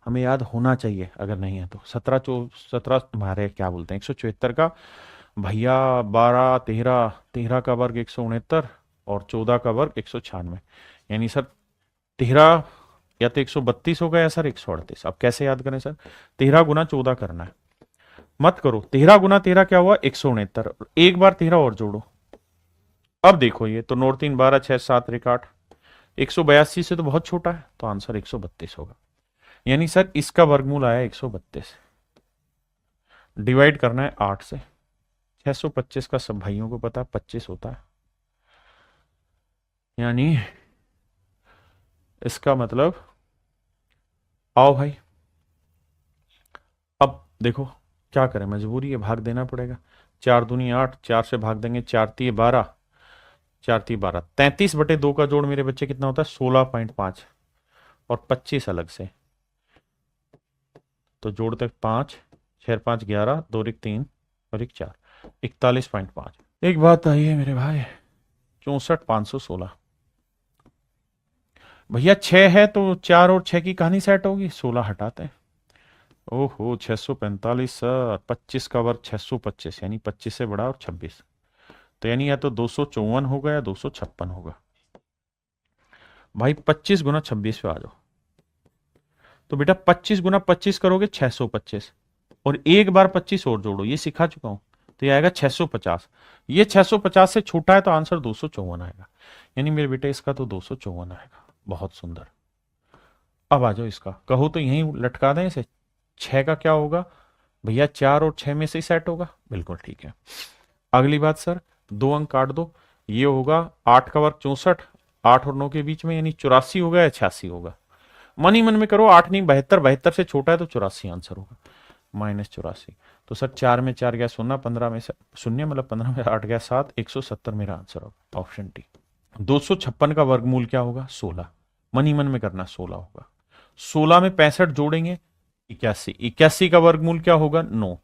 हमें याद होना चाहिए, अगर नहीं है तो। 17 हमारे क्या बोलते हैं 174 का भैया, 12 13, 13 का वर्ग 169 और 14 का वर्ग 196, यानी सर 13 या तो 132 होगा या सर 138। अब कैसे याद करें सर? 13 गुना 14 करना है, मत करो। 13 गुना 13 क्या हुआ? 169। एक बार 13 और जोड़ो। अब देखो ये तो नोट 3 12 6 7 1 8, 182 से तो बहुत छोटा है, तो आंसर 132 होगा। यानी सर इसका वर्गमूल आया 132। डिवाइड करना है 8 से। 625 का सब भाइयों को पता है 25 होता है, यानी इसका मतलब, आओ भाई अब देखो क्या करें, मजबूरी है, भाग देना पड़ेगा। 4 दूनी 8, 4 से भाग देंगे, 4 3 12, 4 3 12, 33/2 का जोड़ मेरे बच्चे कितना होता है? 16.5 और 25 अलग से, तो जोड़ते 5 6 5 11, 2 1 3 और 1 4, 41.5। एक बात आई है मेरे भाई, 64,516। भैया 6 है तो 4 और 6 की कहानी सेट होगी, 16 हटाते हैं। ओहो 645 सर, 25 का वर्ग 625, यानी 25 से बड़ा और 26, तो यानी या तो 254 होगा या 256 होगा। भाई 25 गुना 26 पे आ जाओ। तो बेटा 25 गुना 25 करोगे 625, और एक बार 25 और जोड़ो, ये सिखा चुका हूं, तो ये आएगा 650। ये 650 से छोटा है तो आंसर 254 आएगा, यानी मेरे बेटे इसका तो 254 आएगा। बहुत सुंदर। अब आ जाओ इसका, कहो तो यहीं लटका दें इसे। 6 का क्या होगा भैया? 4 और 6 में से ही सेट होगा, बिल्कुल ठीक है। अगली बात सर, 2 अंक काट दो, ये होगा 8 का वर्ग 64, 8 और 9 के बीच में, यानी 84 होगा या 86 होगा। मन ही मन में करो, 8 नहीं 72, 72 से छोटा है तो 84 आंसर होगा, -84। तो सर 4 में 4 गया शून्य, 15 में से शून्य, मतलब 15 में 8 गया 7, 170 मेरा आंसर होगा, ऑप्शन डी। 256 का वर्गमूल क्या होगा? 16। मन ही मन में करना, 16 होगा। 16 में 65 जोड़ेंगे 81, 81 का वर्गमूल क्या होगा? 9।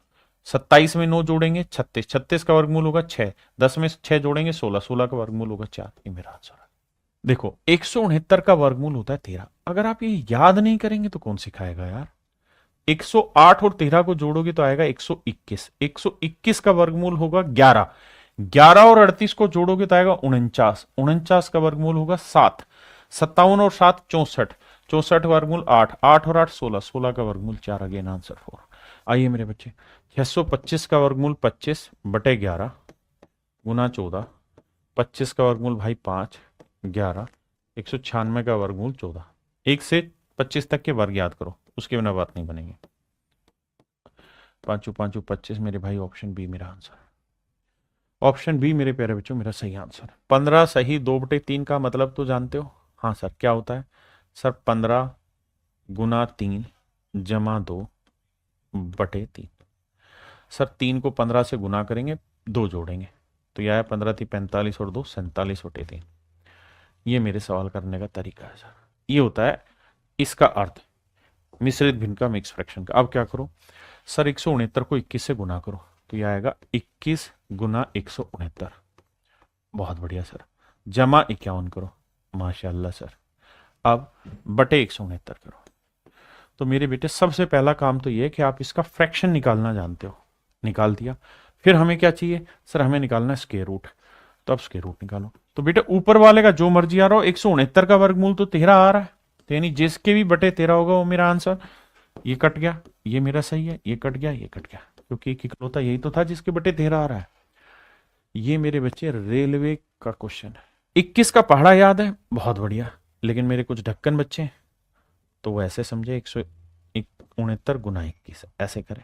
27 में 9 जोड़ेंगे 36, 36 का वर्गमूल होगा 6, 10 में 6 जोड़ेंगे 16, 16 का वर्गमूल होगा 4। ये मेरा आंसर है। देखो 169 का वर्गमूल होता है 13। अगर आप ये याद नहीं करेंगे तो कौन सिखाएगा यार। 108 और 13 को जोड़ोगे तो आएगा 121। 121 का वर्गमूल होगा 11। 11 और 38 को जोड़ोगे तो आएगा 49। 49 का वर्गमूल होगा 7। 57 और 7 64। 64 वर्गमूल 8। 8 और 8 16। 16 का वर्गमूल 4। Again answer 4। आइए मेरे बच्चे, 625 का वर्गमूल 25 बटे 11 गुना 14। 25 का वर्गमूल भाई 5, 11, 196 का वर्गमूल 14। 1 से 25 तक के वर्ग याद करो, उसके बिना बात नहीं बनेगी। 5 5 25 मेरे भाई, ऑप्शन बी मेरा आंसर। ऑप्शन बी मेरे प्यारे बच्चों मेरा सही आंसर। 15 सही 2/3 का मतलब तो जानते हो? हाँ सर, क्या होता है सर? 15 गुना 3 जमा 2/3। सर 3 को 15 से गुना करेंगे, 2 जोड़ेंगे, तो यह है 15 थी 45 और 2 47/3। ये मेरे सवाल करने का तरीका है सर। ये होता है इसका अर्थ, मिश्रित भिन्न का, मिक्स फ्रैक्शन का। अब क्या करो सर, 169 को 21 से गुना करो, तो यह आएगा 21 गुना 169। बहुत बढ़िया सर। जमा 51 करो, माशाल्लाह सर। अब बटे 169 करो। तो मेरे बेटे सबसे पहला काम तो यह है कि आप इसका फ्रैक्शन निकालना जानते हो, निकाल दिया। फिर हमें क्या चाहिए सर? हमें निकालना है स्क्वायर रूट। तो अब स्क्वायर रूट निकालो। तो बेटा ऊपर वाले का जो मर्जी आ रहा हो, 169 का वर्गमूल तो 13 आ रहा है, तो यानी जिसके भी बटे 13 होगा वो मेरा आंसर। ये कट गया, ये मेरा सही है, ये कट गया, ये कट गया, क्योंकि एक इकलौता यही तो था जिसके बटे 13 आ रहा है। ये मेरे बच्चे रेलवे का क्वेश्चन है। 21 का पहाड़ा याद है, बहुत बढ़िया। लेकिन मेरे कुछ ढक्कन बच्चे हैं तो वो ऐसे समझे 169 गुना 21 ऐसे करें,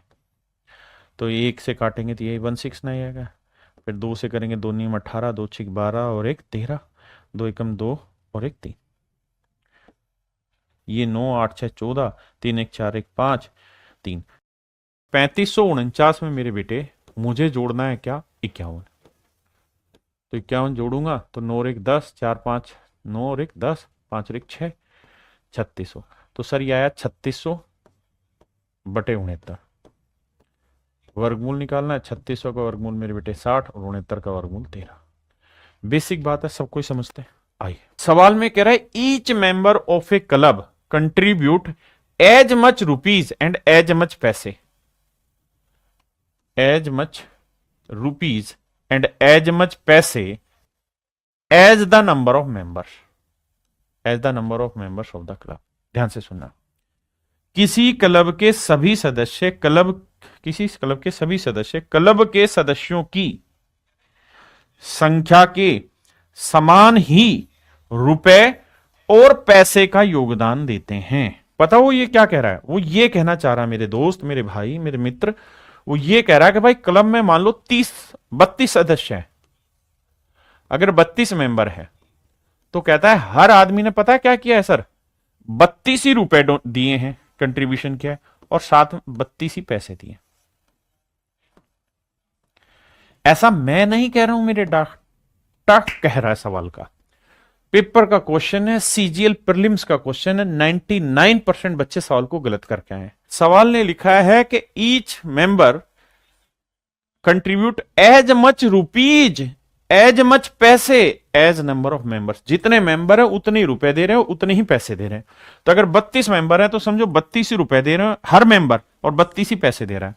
तो ये 1 से काटेंगे तो ये 169 आएगा। फिर 2 से करेंगे, 2 नीम 18, 2 छिक 12 और 1 13, 2 एकम 2 और 1 3, ये 9 8 6 14, 3 1 4 1 5 3, 3549 में मेरे बेटे मुझे जोड़ना है क्या, 51। तो 51 जोड़ूंगा तो 9 और 1 10, 4 5 9 और 1 10, 5 और 1 6, 3600। तो सर ये आया 3600 बटे 69। वर्गमूल निकालना है, 3600 का वर्गमूल मेरे बेटे 60 और 69 का वर्गमूल 13। बेसिक बात है, सब कोई समझते हैं। आइए सवाल में कह रहा है each member of a club contribute as much rupees and as much पैसे, as much rupees and as much पैसे as the number of members, as the number of members of the club. ध्यान से सुनना, किसी club के सभी सदस्य club के सदस्यों की संख्या के समान ही रुपए और पैसे का योगदान देते हैं। पता वो ये क्या कह रहा है, वो ये कहना चाह रहा है मेरे दोस्त, मेरे भाई, मेरे मित्र, वो ये कह रहा है कि भाई क्लब में मान लो 32 सदस्य हैं, अगर 32 मेंबर है तो कहता है हर आदमी ने पता है क्या किया है सर, 32 ही रुपए दिए हैं, कंट्रीब्यूशन किया है, और साथ में 32 ही पैसे दिए। ऐसा मैं नहीं कह रहा हूं, मेरे डॉक्टर कह रहा है सवाल का। पेपर का क्वेश्चन है, सीजीएल प्रीलिम्स का क्वेश्चन है, 99% बच्चे सवाल को गलत करके आए। सवाल ने लिखा है कि each member contribute as much rupees as much पैसे एज नंबर ऑफ मेंबर्स, जितने मेंबर है उतने ही रुपए दे रहे हो, उतने ही पैसे दे रहे हैं। तो अगर 32 मेंबर है तो समझो 32 ही रुपए दे रहे हो हर मेंबर, और 32 ही पैसे दे रहा है।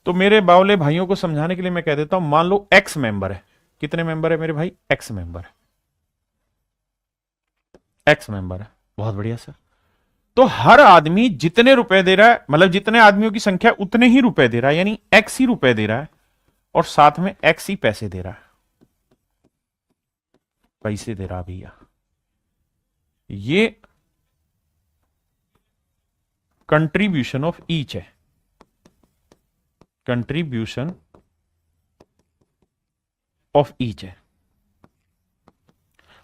तो मेरे बावले भाइयों को समझाने के लिए मैं कह देता हूं, मान लो एक्स मेंबर है, कितने मेंबर है मेरे भाई, एक्स मेंबर है, एक्स मेंबर है, बहुत बढ़िया सर। तो हर आदमी जितने रुपए दे रहा है, मतलब जितने आदमियों की संख्या उतने ही रुपए दे रहा है, यानी एक्स ही रुपए दे रहा है, और साथ में एक्स ही पैसे दे रहा है, पैसे दे रहा भैया। ये कंट्रीब्यूशन ऑफ ईच है, कंट्रीब्यूशन ऑफ ईच है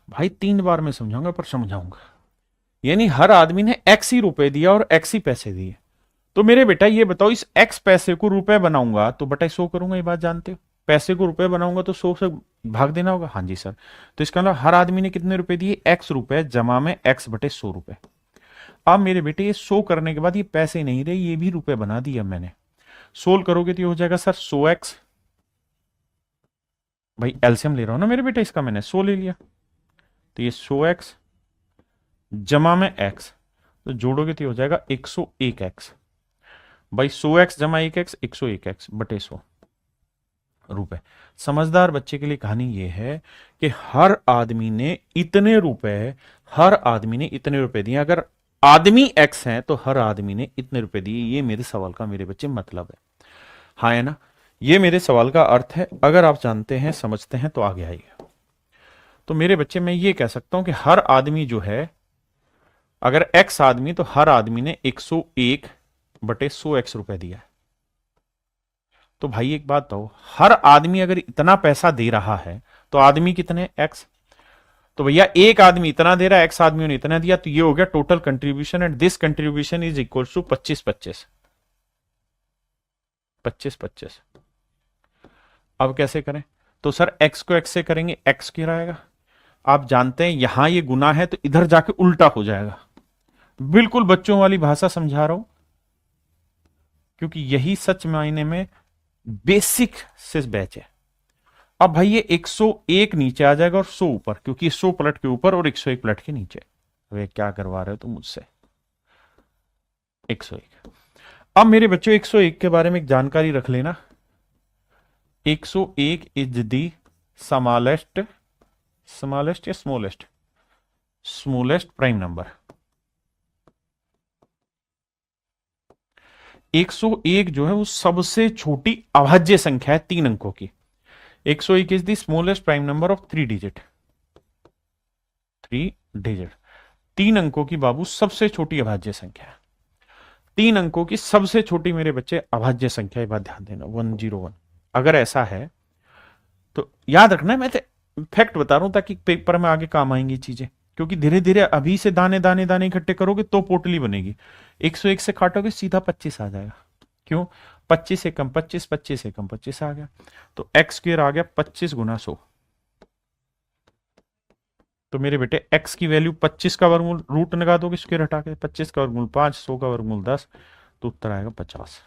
भाई। 3 बार मैं समझाऊंगा पर समझाऊंगा, यानी हर आदमी ने एक्स ही रुपए दिया और एक्स ही पैसे दिए। तो मेरे बेटा ये बताओ, इस एक्स पैसे को रुपए बनाऊंगा तो बटा 100 करूंगा, ये बात जानते हो। पैसे को रुपए बनाऊंगा तो 100 से भाग देना होगा, हाँ जी सर। तो इसका मतलब हर आदमी ने कितने रुपए दिए, एक्स रुपए जमा में एक्स बटे 100 रुपए। अब मेरे बेटे ये 100 करने के बाद ये पैसे नहीं रहे, ये भी रुपए बना दिया मैंने। सोल्व करोगे तो ये हो जाएगा सर 100x, भाई एलसीएम ले रहा हूं ना मेरे बेटे, इसका मैंने 100 ले लिया, तो ये 100x जमा में x, तो जोड़ोगे तो हो जाएगा 101x, भाई 100x जमा 1x 101x बटे 100 रुपए। समझदार बच्चे के लिए कहानी ये है कि हर आदमी ने इतने रुपए, हर आदमी ने इतने रुपए दिए। अगर आदमी एक्स है तो हर आदमी ने इतने रुपए दिए। ये मेरे सवाल का मेरे बच्चे मतलब है, हाँ है ना, ये मेरे सवाल का अर्थ है। अगर आप जानते हैं, समझते हैं तो आगे आइए। तो मेरे बच्चे मैं ये कह सकता हूं कि हर आदमी जो है, अगर एक्स आदमी तो हर आदमी ने 101 बटे 100x रुपए दिया है। तो भाई एक बात बताओ, हर आदमी अगर इतना पैसा दे रहा है तो आदमी कितने, एक्स। तो भैया एक आदमी इतना दे रहा है, एक्स आदमियों ने इतना दिया, तो ये हो गया total contribution, and this contribution is equal to 25-25 25-25। अब कैसे करें, तो सर एक्स को एक्स से करेंगे, एक्स क्या रहेगा, आप जानते हैं यहां ये गुना है तो इधर जाके उल्टा हो जाएगा। बिल्कुल बच्चों वाली भाषा समझा रहा हूं, क्योंकि यही सच मायने में बेसिक से बैच है। अब भाई ये 101 नीचे आ जाएगा और 100 ऊपर, क्योंकि 100 प्लट के ऊपर और 101 प्लट के नीचे। वे क्या करवा रहे हो तुम मुझसे, 101। अब मेरे बच्चों 101 के बारे में एक जानकारी रख लेना, 101 इज दी स्मॉलेस्ट स्मॉलेस्ट या स्मॉलेस्ट? Smallest prime number. 101 जो है वो सबसे छोटी अभाज्य संख्या है 3 अंकों की। 101 is the smallest prime number of 3 digit. 3 digit, 3 अंकों की बाबू सबसे छोटी अभाज्य संख्या है। 3 अंकों की सबसे छोटी मेरे बच्चे अभाज्य संख्या, ये बात ध्यान देना, 101। अगर ऐसा है तो याद रखना है, मैं फैक्ट बता रहा हूं ताकि पेपर में आगे काम आएंगी चीजें, क्योंकि धीरे धीरे अभी से दाने दाने दाने इकट्ठे करोगे तो पोटली बनेगी। 101 से काटोगे सीधा 25 आ जाएगा। क्यों? 25 से कम 25, 25 से कम 25 आ गया, तो एक्स स्क्वायर आ गया 25 गुना 100। तो मेरे बेटे x की वैल्यू 25 का वर्गमूल, रूट लगा दोगे स्क्वायर हटा के, 25 का वर्गमूल 5, 100 का वर्गमूल 10, तो उत्तर आएगा 50।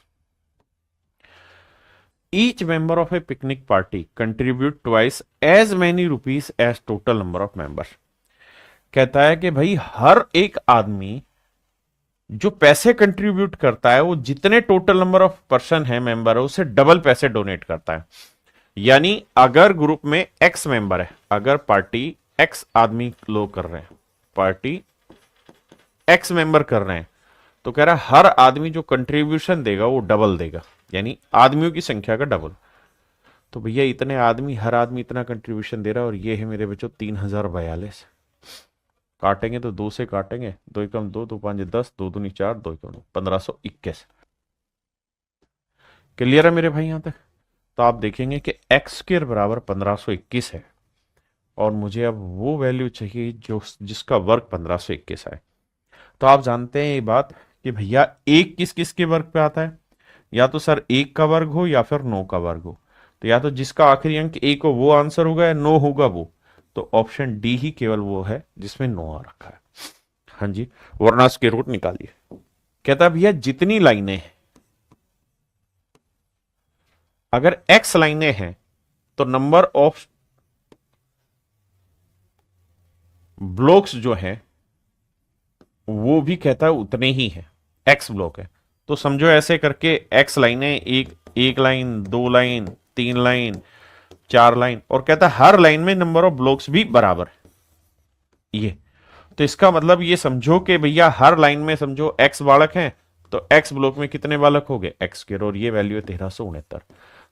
Each member of a picnic party contribute twice as many rupees as total number of members. कहता है कि भाई हर एक आदमी जो पैसे कंट्रीब्यूट करता है वो जितने टोटल नंबर ऑफ पर्सन है, मेंबर है, उससे डबल पैसे डोनेट करता है। यानी अगर ग्रुप में एक्स मेंबर है, अगर पार्टी एक्स आदमी लोग कर रहे हैं, पार्टी एक्स मेंबर कर रहे हैं, तो कह रहा है हर आदमी जो कंट्रीब्यूशन देगा वो डबल देगा, यानी आदमियों की संख्या का डबल। तो भैया इतने आदमी, हर आदमी इतना कंट्रीब्यूशन दे रहा है, और ये है मेरे बच्चों 3042। काटेंगे तो 2 से काटेंगे, 2 एकम 2, 2 5 10, 2 दूनी 4, 2 एकम 1521। क्लियर है मेरे भाई यहां तक? तो आप देखेंगे कि एक्स स्क्वायर बराबर 1521 है, और मुझे अब वो वैल्यू चाहिए जो जिसका वर्ग 1521 आए। तो आप जानते हैं ये बात कि भैया एक किस किस के वर्ग पे आता है, या तो सर 1 का वर्ग हो या फिर 9 का वर्ग हो। तो या तो जिसका आखिरी अंक 1 हो वो आंसर होगा, या 9 होगा वो। तो ऑप्शन डी ही केवल वो है जिसमें 9 आ रखा है। हाँ जी, वरना स्क्वायर रूट निकालिए। कहता है भैया जितनी लाइनें हैं, अगर x लाइनें हैं तो नंबर ऑफ ब्लॉक्स जो हैं वो भी कहता है उतने ही हैं। x ब्लॉक है तो समझो ऐसे करके x लाइनें, एक लाइन, 2 लाइन, 3 लाइन, 4 लाइन, और कहता है हर लाइन में नंबर ऑफ ब्लॉक्स भी बराबर है। ये तो इसका मतलब ये समझो कि भैया हर लाइन में समझो x बालक हैं, तो x ब्लॉक में कितने बालक हो गए? x स्क्वायर, और ये वैल्यू है 1369।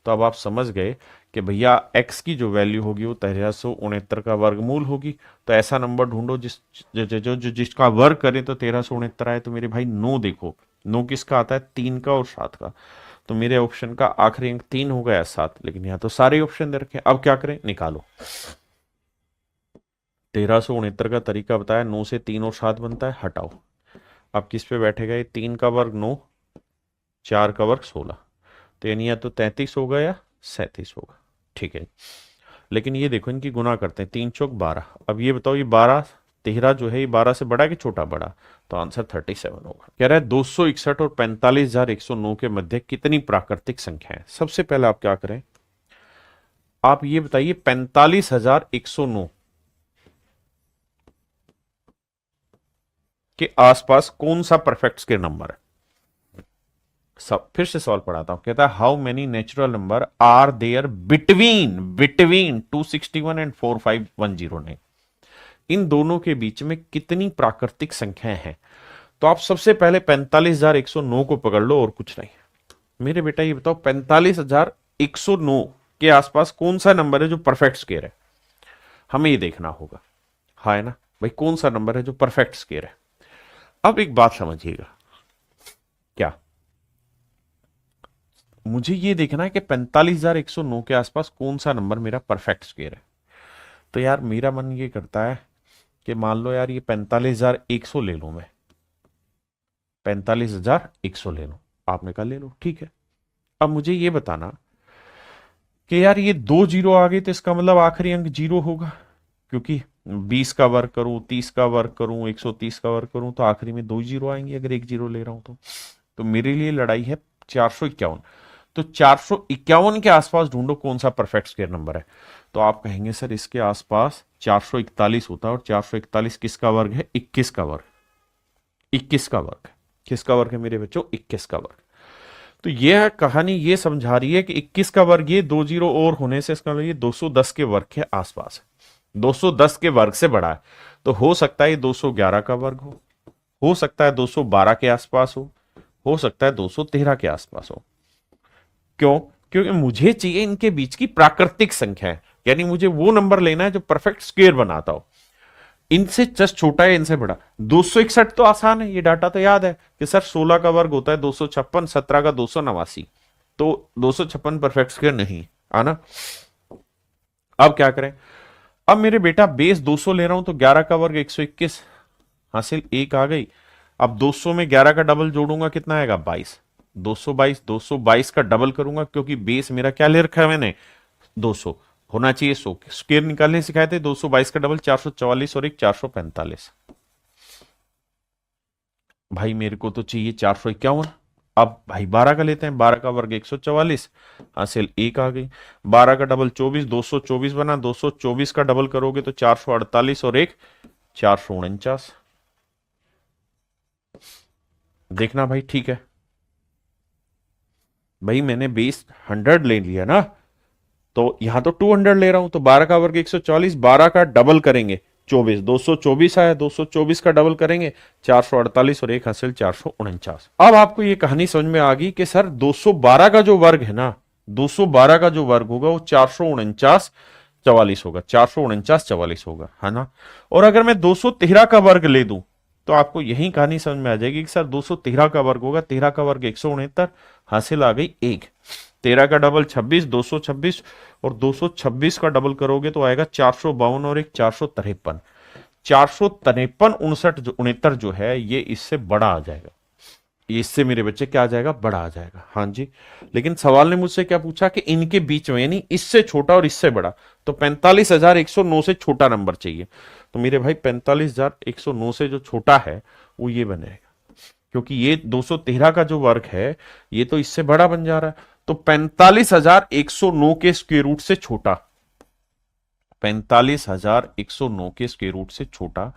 तो अब आप समझ गए कि भैया x की जो वैल्यू होगी वो 1369 का वर्गमूल होगी। तो ऐसा नंबर ढूंढो जिसका वर्ग करें तो 1369 आए। तो मेरे भाई 9 देखो, 9 किसका आता है? 3 का और 7 का। तो मेरे ऑप्शन का आखिरी अंक 3 होगा या 7, लेकिन यहां तो सारे ऑप्शन दे रखे। अब क्या करें? निकालो। 1369 का तरीका बताया, 9 से 3 और 7 बनता है, हटाओ। अब किस पे बैठेगा? ये 3 का वर्ग 9, 4 का वर्ग 16, तो यानी या तो 33 होगा या 37 होगा। ठीक है, लेकिन ये देखो इनकी गुना करते हैं, 3 चौक 12। अब ये बताओ, ये 12 13 जो है ये 12 से बड़ा कि छोटा? बड़ा। तो आंसर 37 होगा। कह रहा है 261 और 45,109 के मध्य कितनी प्राकृतिक संख्या है? सबसे पहले आप क्या करें, आप ये बताइए 45,109 के आसपास कौन सा परफेक्ट स्क्वायर नंबर है? सब फिर से सवाल पढ़ाता हूं। कहता है how many natural number are there between 261 and 45,109। इन दोनों के बीच में कितनी प्राकृतिक संख्याएं हैं? तो आप सबसे पहले 45,109 को पकड़ लो और कुछ नहीं। मेरे बेटा ये बताओ 45,109 के आसपास कौन सा नंबर है जो परफेक्ट स्क्वायर है? हमें ये देखना होगा। हाँ है ना भाई, कौन सा नंबर है जो परफेक्ट स्क्वायर है? अब एक बात समझिएगा, क्या मुझे ये देखना है कि 45,109 के आसपास कौन सा नंबर मेरा परफेक्ट स्क्वायर है। तो यार मेरा मन ये करता है कि मान लो यार ये 45,100 ले लूं मैं, 45,100 ले लूं। आपने कहा ले लो, ठीक है। अब मुझे ये बताना कि यार ये 2 जीरो आ गए तो इसका मतलब आखिरी अंक 0 होगा, क्योंकि 20 का वर्ग करूं, 30 का वर्ग करूं, 130 का वर्ग करूं तो आखिरी में 2 जीरो आएंगे अगर 1 जीरो ले रहा हूं तो मेरे लिए लड़ाई है 451। तो 451 के आसपास ढूंढो कौन सा परफेक्ट स्क्वायर नंबर है। तो आप कहेंगे सर इसके आसपास 441 होता है, और 441 किसका वर्ग है? 21 का वर्ग। 21 का वर्ग किसका वर्ग है मेरे बच्चों? 21 का वर्ग। तो यह कहानी ये समझा रही है कि 21 का वर्ग, ये 2 जीरो और होने से इसका मतलब ये 210 के वर्ग के आसपास है। 210 के वर्ग से बड़ा है, तो हो सकता है ये 211 का वर्ग हो सकता है 212 के आसपास हो सकता है 213 के आसपास हो। क्यों? क्योंकि मुझे चाहिए इनके बीच की प्राकृतिक संख्या है, यानी मुझे वो नंबर लेना है जो परफेक्ट स्क्वायर बनाता हो। इनसे जस्ट छोटा है, इनसे बड़ा। 261 तो आसान है, ये डाटा तो याद है कि सर 16 का वर्ग होता है 256, 17 का 289, तो 256 परफेक्ट स्क्वायर नहीं आना। अब क्या करें? अब मेरे बेटा बेस 200 ले रहा हूं, तो 11 का वर्ग 121 हासिल, एक आ गई। अब 200 में 11 का डबल जोड़ूंगा, कितना आएगा? 22। 222 का डबल करूंगा, क्योंकि बेस मेरा क्या ले रखा है मैंने? 200 होना चाहिए। 100 स्क्वायर निकालने सिखाए थे। 222 का डबल 444 और एक 445। भाई मेरे को तो चाहिए 451। अब भाई 12 का लेते हैं। 12 का वर्ग 144 हासिल, एक आ गई। 12 का डबल 24, 224 बना। 224 का डबल करोगे तो 448 और एक 449। देखना भाई, ठीक है भाई, मैंने बेस 100 ले लिया ना, तो यहां तो 200 ले रहा हूं, तो 12 का वर्ग 140, 12 का डबल करेंगे 24, 224 आया, 224 का डबल करेंगे 448 और एक हासिल 449। अब आपको ये कहानी समझ में आ गई कि सर 212 का जो वर्ग है ना, 212 का जो वर्ग होगा वो 449 44 होगा, 449 44 होगा, है ना। और अगर मैं 213 का वर्ग ले दूं, तो आपको यही कहानी समझ में आ जाएगी कि सर 213 का वर्ग होगा, 13 का वर्ग 169 हासिल आ गई एक। 13 का डबल 26, 226 और 226 का डबल करोगे तो आएगा 452 और एक 453। 453 59 जो 69 जो है ये इससे बड़ा आ जाएगा। इससे मेरे बच्चे क्या आ जाएगा? बड़ा आ जाएगा। हाँ जी। लेकिन सवाल ने मुझसे क्या पूछा कि इनके बीच में, यानी इससे छोटा और इससे बड़ा, तो 45,109 से छोटा नंबर चाहिए। तो मेरे भाई 45,109 से जो छोटा है वो ये बनेगा, क्योंकि ये 213 का जो वर्ग है ये तो इससे बड़ा बन जा रहा है। तो 45,109 के स्क्वायर रूट से छोटा, 45,109 के स्क्वायर रूट से छोटा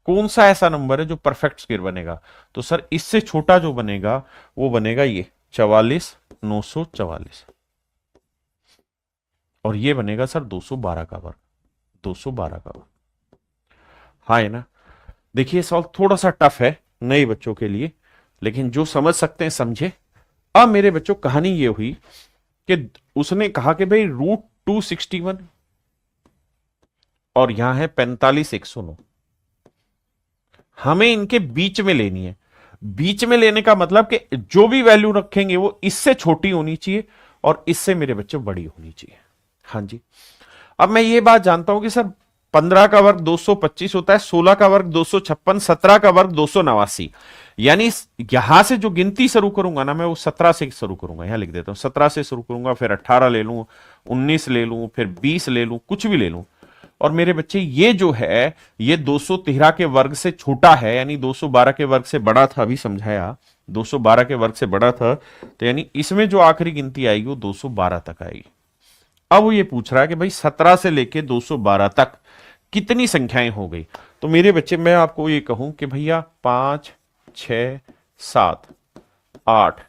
कौन सा ऐसा नंबर है जो परफेक्ट स्क्वायर बनेगा? तो सर इससे छोटा जो बनेगा वो बनेगा ये 44,944, और ये बनेगा सर 212 का वर्ग, 212 का वर्ग। हाँ है ना। देखिए सवाल थोड़ा सा टफ है नए बच्चों के लिए, लेकिन जो समझ सकते हैं समझे। अब मेरे बच्चों कहानी ये हुई कि उसने कहा कि भाई √261 और यहां है 45,109, हमें इनके बीच में लेनी है। बीच में लेने का मतलब कि जो भी वैल्यू रखेंगे वो इससे छोटी होनी चाहिए और इससे मेरे बच्चे बड़ी होनी चाहिए। हाँ जी। अब मैं ये बात जानता हूं कि सर 15 का वर्ग 225 होता है, 16 का वर्ग 256, 17 का वर्ग 289, यानी यहां से जो गिनती शुरू करूंगा ना मैं वो 17 से शुरू करूंगा। यहां लिख देता हूं 17 से शुरू करूंगा, फिर 18 ले लूं, 19 ले लूं, फिर 20 ले लूं, कुछ भी ले लूं। और मेरे बच्चे ये जो है ये 213 के वर्ग से छोटा है, यानी 212 के वर्ग से बड़ा था, अभी समझाया 212 के वर्ग से बड़ा था, तो यानी इसमें जो आखिरी गिनती आएगी वो 212 तक आएगी। अब वो ये पूछ रहा है कि भाई 17 से लेके 212 तक कितनी संख्याएं हो गई? तो मेरे बच्चे मैं आपको ये कहूं कि भैया 5 6 7 8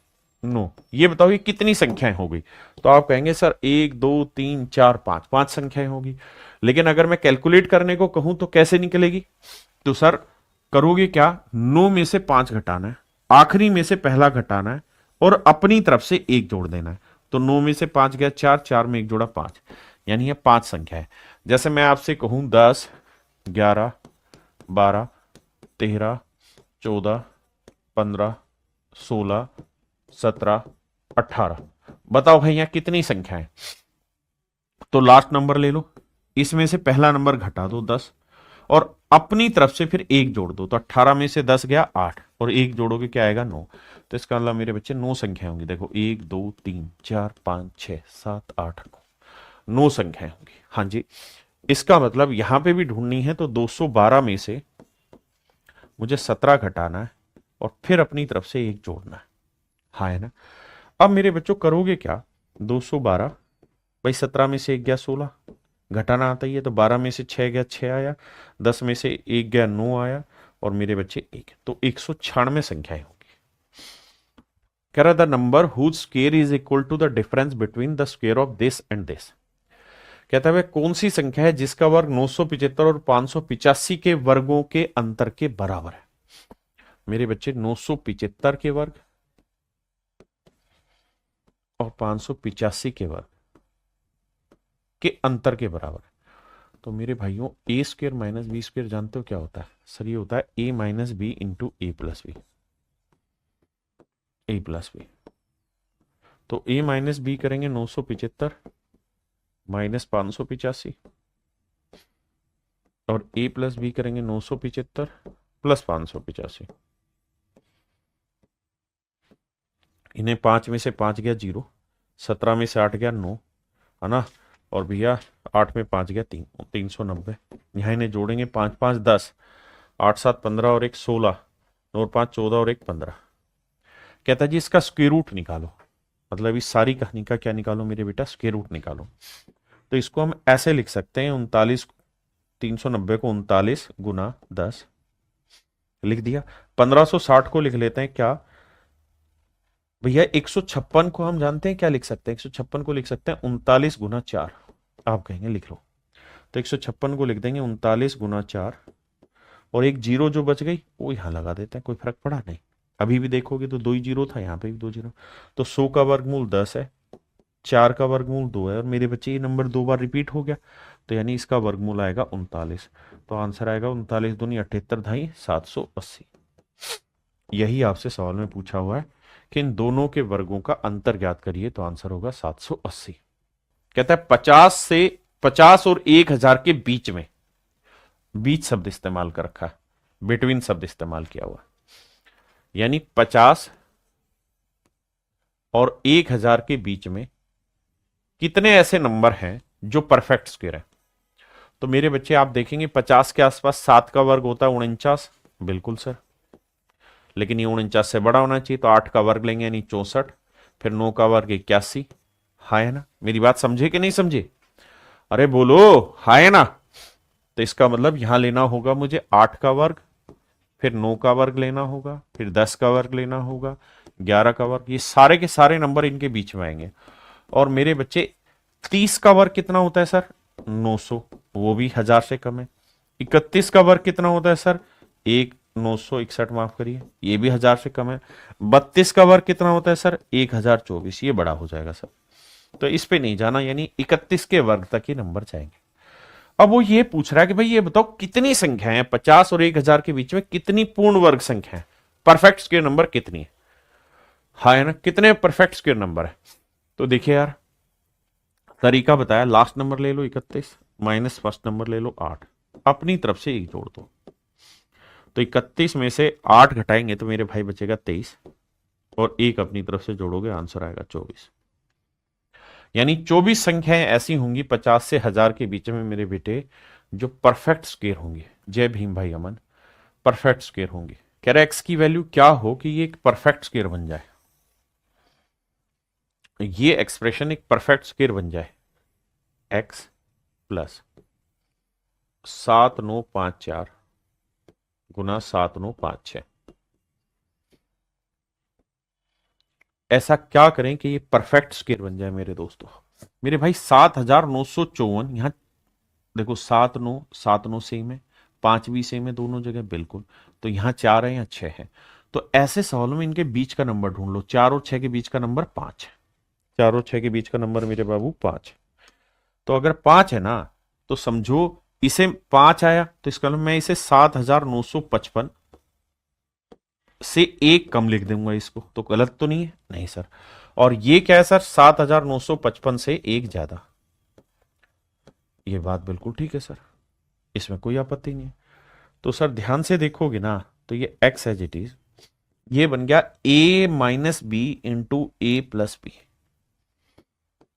9, ये बताओ ये कितनी संख्याएं हो गई? तो आप कहेंगे सर 1 2 3 4 5, 5 संख्याएं होगी। लेकिन अगर मैं कैलकुलेट करने को कहूं तो कैसे निकलेगी? तो सर करोगे क्या, 9 में से 5 घटाना है, आखिरी में से पहला घटाना है और अपनी तरफ से एक जोड़ देना है। तो 9 में से 5 गया 4, 4 में एक जोड़ा 5, यानी ये 5 संख्या है। जैसे मैं आपसे कहूं 10 11 12 13 14 15 16 17 18, बताओ भाई यहां कितनी संख्या है? तो लास्ट नंबर ले लो, इसमें से पहला नंबर घटा दो 10 और अपनी तरफ से फिर एक जोड़ दो, तो 18 में से 10 गया 8 और एक जोड़ोगे क्या आएगा 9। तो इसका मतलब मेरे बच्चे 9 संख्या होंगी। देखो 1 2 3 4 5 6 7 8 9 संख्याएं होंगी। हाँ जी। इसका मतलब यहां पे भी ढूंढनी है तो 212 में से मुझे 17 घटाना है और फिर अपनी तरफ से एक जोड़ना है। हाँ है ना। अब मेरे बच्चों करोगे क्या, 212 भाई 17 में से एक गया 16, घटाना आता ही है, तो 12 में से 6 गया 6 आया, 10 में से एक गया 9 आया और मेरे बच्चे एक, तो 196 संख्याएं होगी। कह रहा the number whose square is equal to the difference between the square of this and this. कहता है वह कौन सी संख्या है जिसका वर्ग 975 और 585 के वर्गों के अंतर के बराबर है। मेरे बच्चे 975 के वर्ग और 585 के वर्ग के अंतर के बराबर है। तो मेरे भाइयों ए स्क्वायर माइनस बी स्क्वायर जानते हो क्या होता है सर? ये होता है ए minus B into A plus B, A plus B. तो ए माइनस बी करेंगे 975 माइनस 585 और ए प्लस बी करेंगे 975 प्लस 585। इन्हें 5 में से 5 गया 0, 17 में से 8 गया 9, है ना, और भैया 8 में 5 गया 3, 390। यहाँ इन्हें जोड़ेंगे 5 5 10, 8 7 15 और 1 16, और 5 14 और 1 15। कहता है जी इसका स्क्वायर रूट निकालो, मतलब इस सारी कहानी का क्या निकालो मेरे बेटा? स्क्वायर रूट निकालो। तो इसको हम ऐसे लिख सकते हैं 39, 390 को 39 गुना 10 लिख दिया। 1560 को लिख लेते हैं क्या भैया? 156 को हम जानते हैं क्या लिख सकते हैं? 156 को लिख सकते हैं 39 गुना 4। आप कहेंगे लिख लो, तो 156 को लिख देंगे 39 गुना 4, और एक जीरो जो बच गई वो यहां लगा देते हैं, कोई फर्क पड़ा नहीं। अभी भी देखोगे तो 2 ही जीरो था, यहाँ पे भी 2 जीरो। तो 100 का वर्गमूल 10 है, 4 का वर्गमूल 2 है, और मेरे बच्चे ये नंबर 2 बार रिपीट हो गया, तो यानी इसका वर्गमूल आएगा 39। तो आंसर आएगा 39 दूनी 78 धाई 780। यही आपसे सवाल में पूछा हुआ है कि इन दोनों के वर्गों का अंतर ज्ञात करिए, तो आंसर होगा 780। कहता है 50 और 1000 के बीच में, बीच शब्द इस्तेमाल कर रखा है, बिटवीन शब्द इस्तेमाल किया हुआ, यानी 50 और 1000 के बीच में कितने ऐसे नंबर हैं जो परफेक्ट स्क्वायर है। तो मेरे बच्चे आप देखेंगे 50 के आसपास 7 का वर्ग होता है 49, बिल्कुल सर, लेकिन ये 49 से बड़ा होना चाहिए, तो 8 का वर्ग लेंगे यानी 64, फिर 9 का वर्ग 81। हाय है ना? मेरी बात समझे कि नहीं समझे? अरे बोलो हाय है ना? तो इसका मतलब यहां लेना होगा मुझे 8 का वर्ग, फिर 9 का वर्ग लेना होगा, फिर 10 का वर्ग लेना होगा, 11 का वर्ग, ये सारे के सारे नंबर इनके बीच में आएंगे। और मेरे बच्चे 30 का वर्ग कितना होता है सर? 900, वो भी 1000 से कम है। 31 का वर्ग कितना होता है सर? 961, माफ करिए, ये भी 1000 से कम है। 32 का वर्ग कितना होता है सर? 1024, ये बड़ा हो जाएगा सर, तो इस पे नहीं जाना, यानी 31 के वर्ग तक ये नंबर जाएंगे। अब वो ये पूछ रहा है कि भाई ये बताओ कितनी संख्याएं हैं 50 और 1000 के बीच में, कितनी पूर्ण वर्ग संख्या है, परफेक्ट स्क्वायर नंबर कितनी है? हाँ है ना, कितने परफेक्ट स्क्वायर नंबर है? तो देखिए यार, तरीका बताया, लास्ट नंबर ले लो 31 माइनस फर्स्ट नंबर ले लो 8, अपनी तरफ से एक जोड़ दो। तो 31 में से 8 घटाएंगे तो मेरे भाई बचेगा 23, और एक अपनी तरफ से जोड़ोगे आंसर आएगा 24। यानी 24 संख्याएं ऐसी होंगी 50 से 1000 के बीच में मेरे बेटे जो परफेक्ट स्क्वायर होंगे। जय भीम भाई अमन, परफेक्ट स्क्वायर होंगे। कह रहा एक्स की वैल्यू क्या हो कि ये एक परफेक्ट स्क्वायर बन जाए, ये एक्सप्रेशन एक परफेक्ट स्क्वायर बन जाए। एक्स प्लस 7954 गुना 7956, ऐसा क्या करें कि ये परफेक्ट स्क्वायर बन जाए मेरे दोस्तों? मेरे भाई 7954, यहां देखो 7 9 सेम है, 5 भी सेम है दोनों जगह बिल्कुल, तो यहां 4 है या 6 है। तो ऐसे सवालों में इनके बीच का नंबर ढूंढ लो। 4 और 6 के बीच का नंबर 5 है, 4 और 6 के बीच का नंबर मेरे बाबू 5 है। तो अगर 5 है ना, तो समझो इसे 5 आया, तो इसका मतलब मैं इसे 7955 से एक कम लिख दूंगा इसको, तो गलत तो नहीं है? नहीं सर। और ये क्या है सर? 7955 से एक ज्यादा, ये बात बिल्कुल ठीक है सर, इसमें कोई आपत्ति नहीं है। तो सर ध्यान से देखोगे ना, तो ये एक्स एज इट इज, ये बन गया a minus B into A plus B.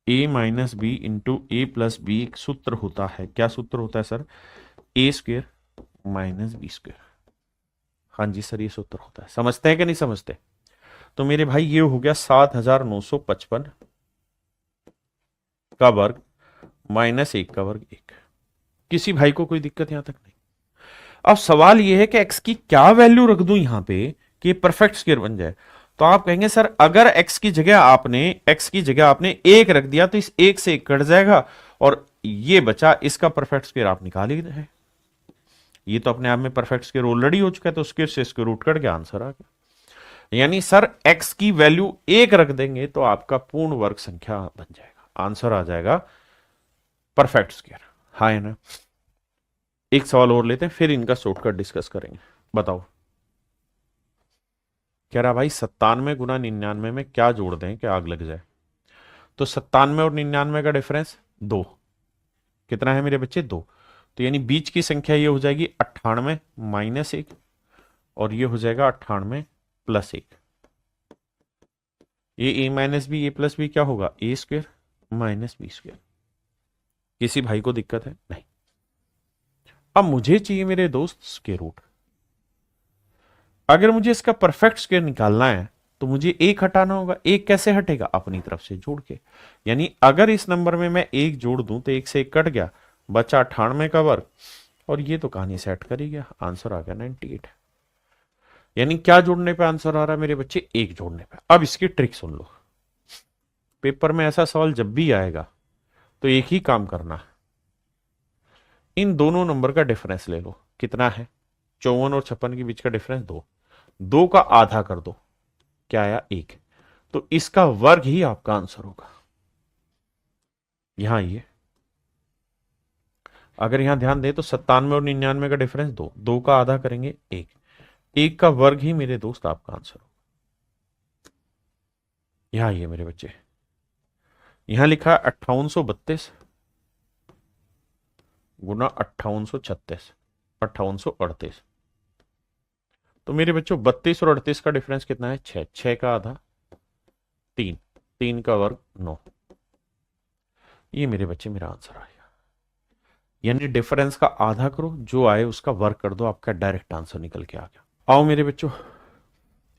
A minus B into A plus B एक सूत्र होता है, क्या सूत्र होता है sir? A square minus B square. हाँ जी सर, ये सूत्र होता है, समझते हैं कि नहीं समझते? तो मेरे भाई ये हो गया 7955 का वर्ग माइनस 1 का वर्ग 1। किसी भाई को कोई दिक्कत यहां तक नहीं? अब सवाल ये है कि x की क्या वैल्यू रख दूं यहां पे कि परफेक्ट स्क्वायर बन जाए। तो आप कहेंगे सर अगर x की जगह आपने 1 रख दिया तो इस 1 से 1 कट जाएगा, और ये बचा, इसका परफेक्ट स्क्वायर आप निकाल ही रहे। ये तो अपने आप में परफेक्ट स्क्वायर ऑलरेडी हो चुका है, तो स्क्वायर से स्क्वायर रूट कट के आंसर आ गया। यानी सर x की वैल्यू 1 रख देंगे तो आपका पूर्ण वर्ग संख्या बन जाएगा, आंसर आ जाएगा परफेक्ट स्क्वायर। हाँ है ना। एक सवाल और लेते हैं, फिर इनका शॉर्टकट डिस्कस करेंगे। बताओ। कह रहा भाई 97 गुना 99 में क्या जोड़ दें कि आग लग जाए। तो 97 और 99 का डिफरेंस 2, कितना है मेरे बच्चे 2। तो यानी बीच की संख्या ये हो जाएगी 98 माइनस 1, और ये हो जाएगा 98 प्लस 1। ये a minus B, A plus B क्या होगा, A square minus B square. किसी भाई को दिक्कत है? नहीं। अब मुझे चाहिए मेरे दोस्त स्क्वायर रूट। अगर मुझे इसका परफेक्ट स्क्वायर निकालना है तो मुझे एक हटाना होगा। एक कैसे हटेगा, अपनी तरफ से जोड़ के। यानी अगर इस नंबर में मैं एक जोड़ दूं तो एक से एक कट गया, बचा 98 का वर्ग, और ये तो कहानी सेट कर ही गया, आंसर आ गया 98। यानी क्या जोड़ने पे आंसर आ रहा है मेरे बच्चे, एक जोड़ने पे। अब इसकी ट्रिक सुन लो, पेपर में ऐसा सवाल जब भी आएगा तो एक ही काम करना है, इन दोनों नंबर का डिफरेंस ले लो। कितना है, 54 और 56 के बीच का डिफरेंस 2, 2 का आधा कर दो, क्या आया 1। तो इसका वर्ग ही आपका आंसर होगा। यहां ये अगर यहां ध्यान दें तो 97 और 99 का डिफरेंस 2, 2 का आधा करेंगे 1, 1 का वर्ग ही मेरे दोस्त आपका आंसर होगा। यहां ये मेरे बच्चे, यहां लिखा है 5832 गुना 5836, 5838। तो मेरे बच्चों 32 और 38 का डिफरेंस कितना है, 6, 6 का आधा 3, 3 का वर्ग 9। ये मेरे बच्चे मेरा आंसर आएगा। यानी डिफरेंस का आधा करो, जो आए उसका वर्ग कर दो, आपका डायरेक्ट आंसर निकल के आ गया। आओ मेरे बच्चों,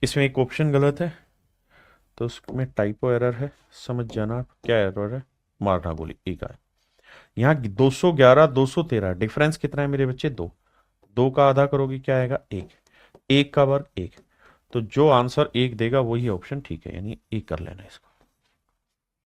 इसमें एक ऑप्शन गलत है तो उसमें टाइपो एरर है, समझ जाना क्या एरर है। मारना गोली एक आए। यहाँ 211 213 डिफरेंस कितना है मेरे बच्चे, 2, 2 का आधा करोगे क्या आएगा 1, 1 का वर्ग 1। तो जो आंसर 1 देगा वही ऑप्शन ठीक है, यानी 1 कर लेना इसको।